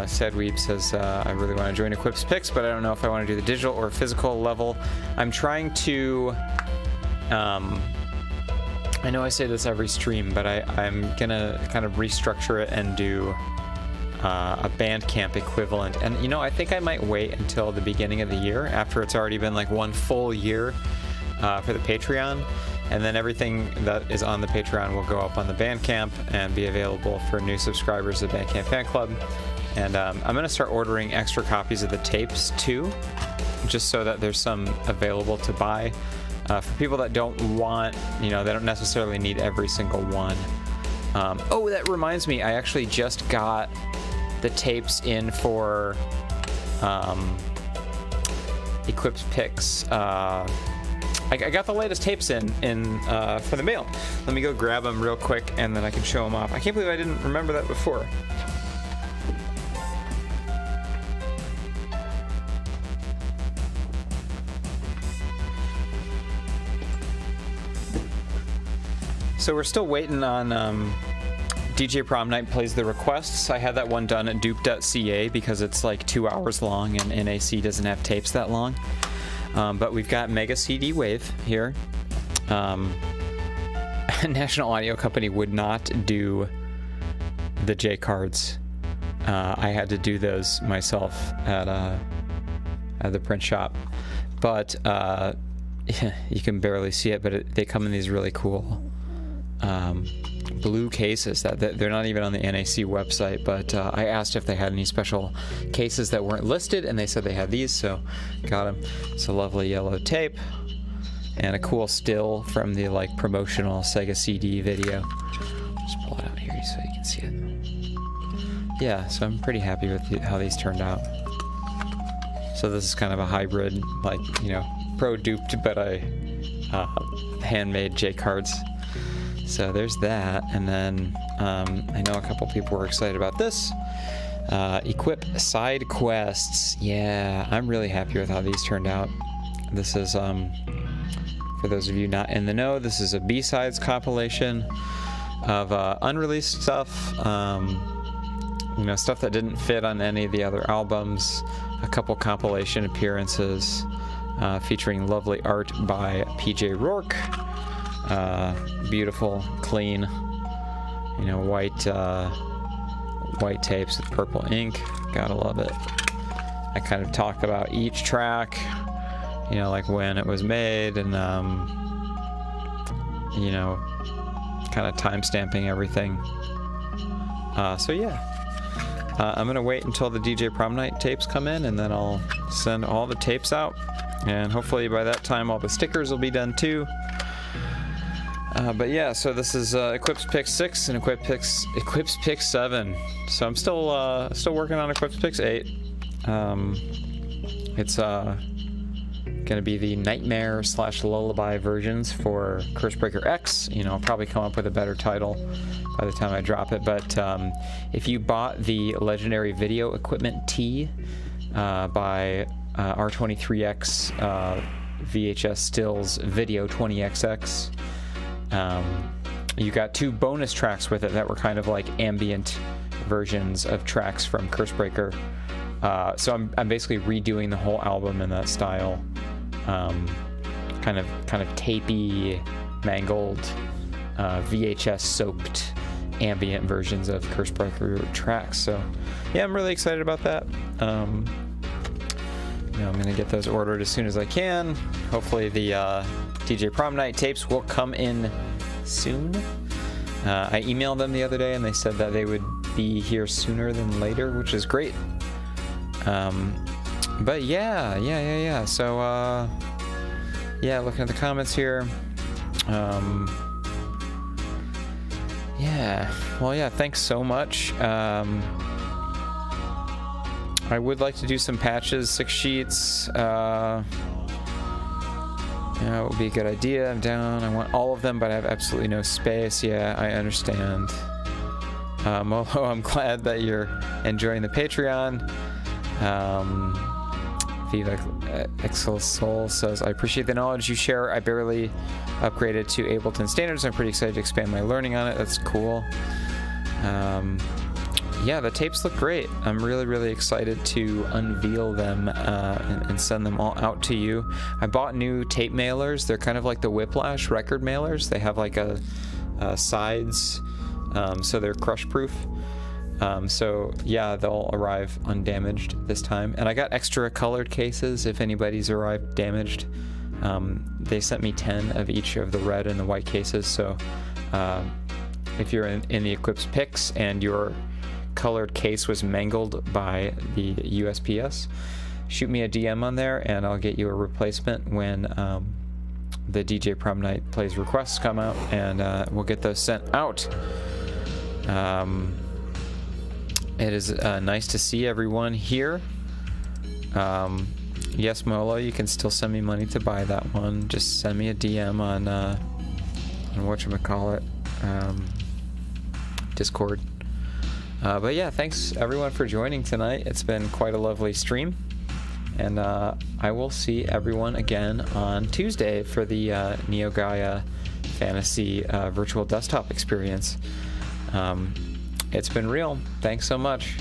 Sad Weeb says I really want to join Equip's Picks, but I don't know if I want to do the digital or physical level. I'm trying to. I know I say this every stream, but I'm gonna kind of restructure it and do a Bandcamp equivalent. And I think I might wait until the beginning of the year after it's already been like one full year for the Patreon, and then everything that is on the Patreon will go up on the Bandcamp and be available for new subscribers of the Bandcamp Fan Club. And I'm going to start ordering extra copies of the tapes too, just so that there's some available to buy for people that don't want, they don't necessarily need every single one. That reminds me, I actually just got the tapes in for Equip's Picks I got the latest tapes in for the mail. Let me go grab them real quick, and then I can show them off. I can't believe I didn't remember that before. So we're still waiting on DJ Prom Night Plays the Requests. I had that one done at dupe.ca because it's like 2 hours long and NAC doesn't have tapes that long. But we've got Mega CD Wave here. National Audio Company would not do the J cards. I had to do those myself at the print shop. But you can barely see it, but they come in these really cool blue cases that they're not even on the NAC website, but I asked if they had any special cases that weren't listed, and they said they had these, so got them. It's a lovely yellow tape and a cool still from the like promotional Sega CD video. Just pull it out here so you can see it. Yeah, so I'm pretty happy with how these turned out. So this is kind of a hybrid, like, you know, pro duped, but handmade J cards. So there's that, and then I know a couple people were excited about this. Equip side quests. Yeah, I'm really happy with how these turned out. This is, for those of you not in the know, this is a B-sides compilation of unreleased stuff. You know, stuff that didn't fit on any of the other albums. A couple compilation appearances featuring lovely art by PJ Rourke. Beautiful, clean, you know, white tapes with purple ink. Gotta love it. I kind of talk about each track, you know, like when it was made, and you know, kind of time stamping everything. So yeah, I'm gonna wait until the DJ Prom Night tapes come in, and then I'll send all the tapes out, and hopefully by that time all the stickers will be done too. But yeah, so this is Eclipse Pix 6 and Eclipse Pix 7. So I'm still working on Eclipse Pix 8. It's gonna be the Nightmare / Lullaby versions for Cursebreaker X. You know, I'll probably come up with a better title by the time I drop it. But if you bought the Legendary Video Equipment T by R23X VHS Stills Video 20XX, you got 2 bonus tracks with it that were kind of like ambient versions of tracks from Cursebreaker. So I'm basically redoing the whole album in that style, kind of tapey, mangled, VHS soaked ambient versions of Cursebreaker tracks. So yeah, I'm really excited about that. You know, I'm gonna get those ordered as soon as I can. Hopefully the DJ Prom Night tapes will come in soon. I emailed them the other day and they said that they would be here sooner than later, which is great. But yeah. So yeah, looking at the comments here. Yeah. Well, yeah. Thanks so much. I would like to do some patches, 6 sheets. Yeah, it would be a good idea. I'm down. I want all of them, but I have absolutely no space. Yeah, I understand. Although I'm glad that you're enjoying the Patreon. Viva Excel Soul says, I appreciate the knowledge you share. I barely upgraded to Ableton standards. I'm pretty excited to expand my learning on it. That's cool. Yeah, the tapes look great. I'm really, really excited to unveil them and send them all out to you. I bought new tape mailers. They're kind of like the Whiplash record mailers. They have like a sides, so they're crush-proof. So yeah, they'll arrive undamaged this time. And I got extra colored cases if anybody's arrived damaged. They sent me 10 of each of the red and the white cases. So if you're in the Eclipse Pix and your colored case was mangled by the USPS, shoot me a DM on there and I'll get you a replacement when the DJ Prom Night Plays requests come out, and we'll get those sent out. It is nice to see everyone here. Yes, Molo, you can still send me money to buy that one. Just send me a DM on whatchamacallit, Discord. But yeah, thanks everyone for joining tonight. It's been quite a lovely stream. And I will see everyone again on Tuesday for the Neo Gaia Fantasy virtual desktop experience. It's been real. Thanks so much.